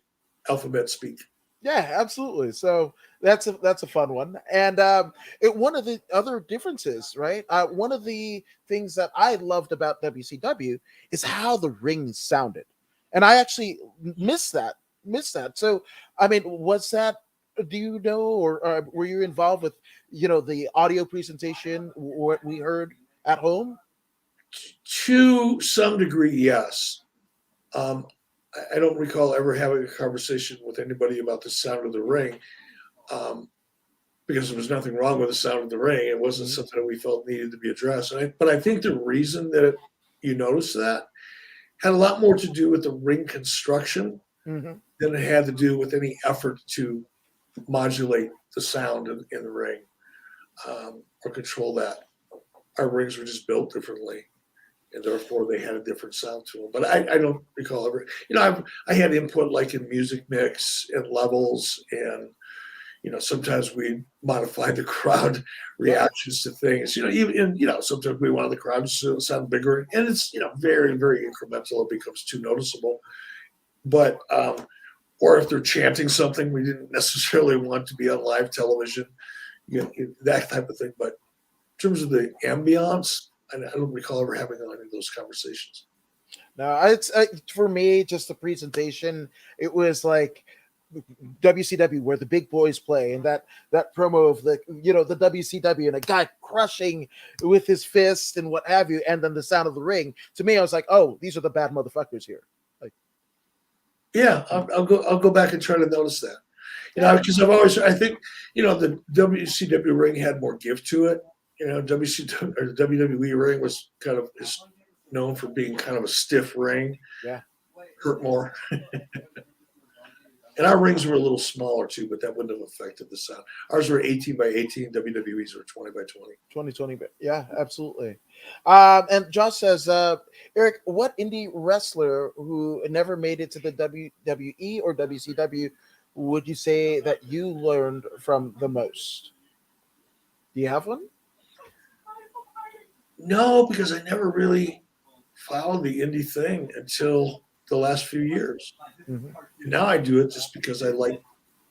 alphabet speak. Yeah, absolutely. So that's a fun one. And one of the other differences, right? One of the things that I loved about WCW is how the ring sounded, and I actually missed that. So, I mean, was that? Do you know, or were you involved with, you know, the audio presentation? What we heard at home? To some degree, yes. I don't recall ever having a conversation with anybody about the sound of the ring, because there was nothing wrong with the sound of the ring. It wasn't something that we felt needed to be addressed. But I think the reason that you noticed that had a lot more to do with the ring construction than it had to do with any effort to modulate the sound in the ring or control that. Our rings were just built differently, and therefore they had a different sound to them. But I don't recall ever. You know, I had input like in music mix and levels, and you know, sometimes we modified the crowd reactions to things. You know, even sometimes we wanted the crowd to sound bigger, and it's very, very incremental. It becomes too noticeable. But or if they're chanting something we didn't necessarily want to be on live television, that type of thing. But in terms of the ambiance, I don't recall ever having any of those conversations. No, it's for me, just the presentation. It was like WCW where the big boys play, and that promo of the WCW and a guy crushing with his fist and what have you, and then the sound of the ring. To me, I was like, oh, these are the bad motherfuckers here. Like, yeah, I'll go back and try to notice that. Because I think the WCW ring had more give to it. WCW or the WWE ring is known for being kind of a stiff ring. Yeah, hurt more. And our rings were a little smaller too, but that wouldn't have affected the sound. Ours were 18 by 18. WWE's were 20 by 20. 20. Yeah, absolutely. And Josh says, Eric, what indie wrestler who never made it to the WWE or WCW would you say that you learned from the most? Do you have one? No, because I never really followed the indie thing until the last few years. Mm-hmm. Now I do it just because I like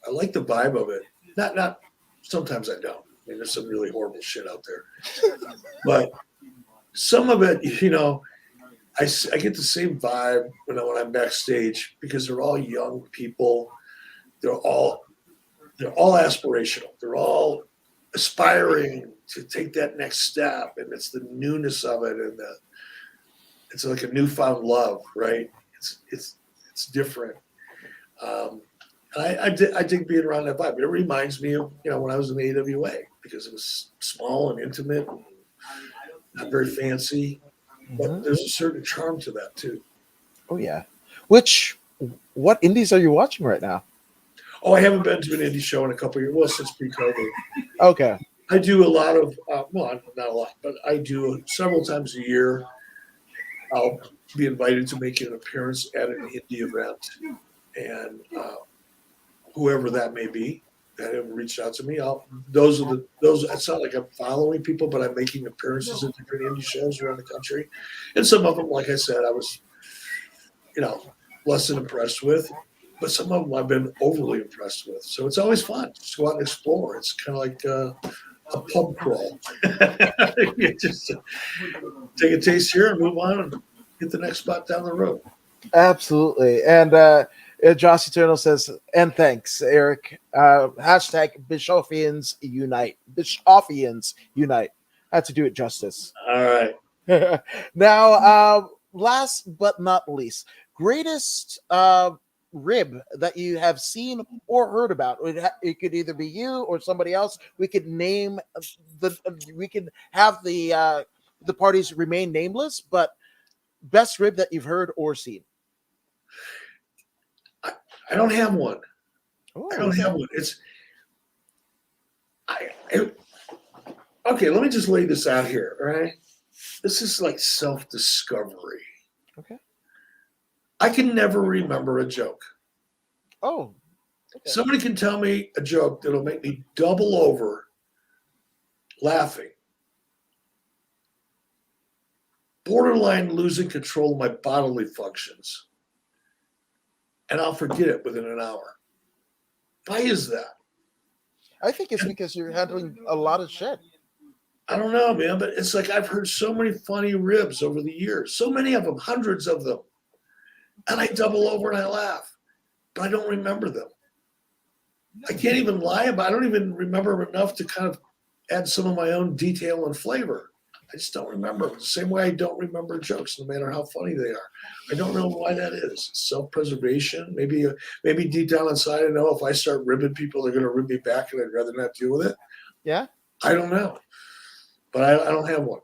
the vibe of it. Not sometimes I don't. I mean, there's some really horrible shit out there, but some of it, I get the same vibe when I'm backstage because they're all young people. They're all aspirational. They're all aspiring to take that next step, and it's the newness of it, and it's like a newfound love, right? It's different. I dig being around that vibe. It reminds me of when I was in the AWA because it was small and intimate, and not very fancy, but there's a certain charm to that too. Oh yeah. What indies are you watching right now? Oh, I haven't been to an indie show in a couple of years. Well, since pre-COVID. Okay. I do a lot of well, not a lot, but I do several times a year. I'll be invited to make an appearance at an indie event, and whoever that may be that have reached out to me, those. It's not like I'm following people, but I'm making appearances at different indie shows around the country, and some of them, like I said, I was, less than impressed with, but some of them I've been overly impressed with. So it's always fun just go out and explore. It's kind of like a pub crawl. You just take a taste here and move on and get the next spot down the road. Absolutely. And Josh Eternal says, and thanks, Eric. Hashtag Bishoffians Unite. Bishoffians Unite. I had to do it justice. All right. Now, last but not least, greatest rib that you have seen or heard about. It could either be you or somebody else. We could name we can have the parties remain nameless, but best rib that you've heard or seen. I don't have one. Ooh. I don't have one. Okay, let me just lay this out here, all right? This is like self-discovery. Okay. I can never remember a joke. Oh. Okay. Somebody can tell me a joke that'll make me double over laughing. Borderline losing control of my bodily functions. And I'll forget it within an hour. Why is that? I think it's because you're handling a lot of shit. I don't know, man, but it's like I've heard so many funny ribs over the years, so many of them, hundreds of them. And I double over and I laugh, but I don't remember them. I can't even lie about it. I don't even remember enough to kind of add some of my own detail and flavor. I just don't remember. The same way I don't remember jokes, no matter how funny they are. I don't know why that is. Self-preservation. Maybe deep down inside, I know if I start ribbing people, they're going to rib me back, and I'd rather not deal with it. Yeah. I don't know, but I don't have one.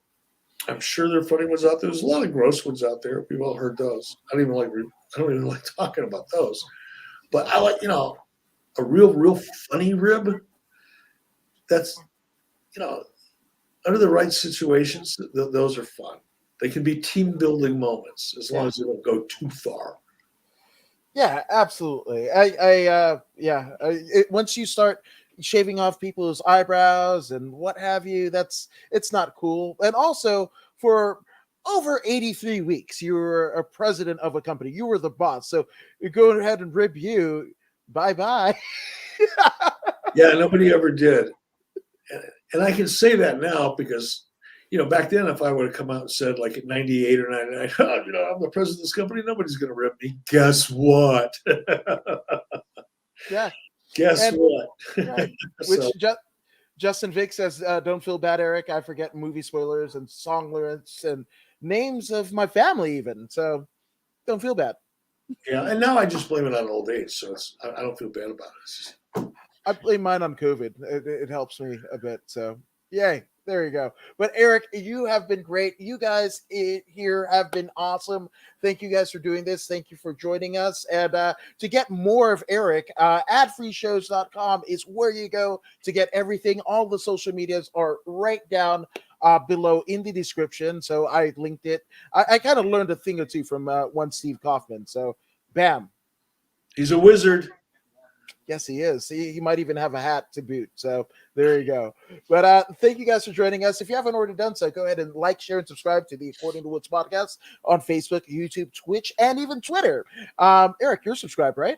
I'm sure there are funny ones out there. There's a lot of gross ones out there. We've all heard those. I don't even like talking about those. But I like, a real funny rib. That's, under the right situations, those are fun. They can be team building moments as long as they don't go too far. Yeah, absolutely. Once you start shaving off people's eyebrows and what have you, it's not cool. And also, for over 83 weeks, you were a president of a company. You were the boss. So you go ahead and rib you. Bye-bye. Yeah, nobody ever did. And I can say that now because, back then, if I would have come out and said, like at 98 or 99, I'm the president of this company, nobody's going to rip me. Guess what? Yeah. Guess what? Right. Which Justin Vick says, don't feel bad, Eric. I forget movie spoilers and song lyrics and names of my family even. So don't feel bad. Yeah, and now I just blame it on old age. So I don't feel bad about it. I blame mine on COVID. It helps me a bit. So, yay. There you go. But Eric, you have been great. You guys here have been awesome. Thank you guys for doing this. Thank you for joining us. And to get more of Eric, adfreeshows.com is where you go to get everything. All the social medias are right down below in the description. So I linked it. I kind of learned a thing or two from one Steve Kaufman. So, bam. He's a wizard. Yes, he is. He might even have a hat to boot. So there you go. But thank you guys for joining us. If you haven't already done so, go ahead and like, share, and subscribe to the According to Woods podcast on Facebook, YouTube, Twitch, and even Twitter. Eric, you're subscribed, right?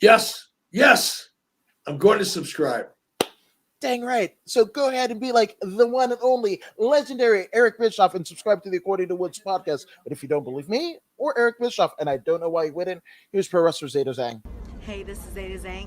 Yes. I'm going to subscribe. Dang right. So go ahead and be like the one and only legendary Eric Bischoff and subscribe to the According to Woods podcast. But if you don't believe me or Eric Bischoff, and I don't know why you wouldn't, here's Pro Wrestler Zeta Zhang. Hey, this is Zeta Zhang.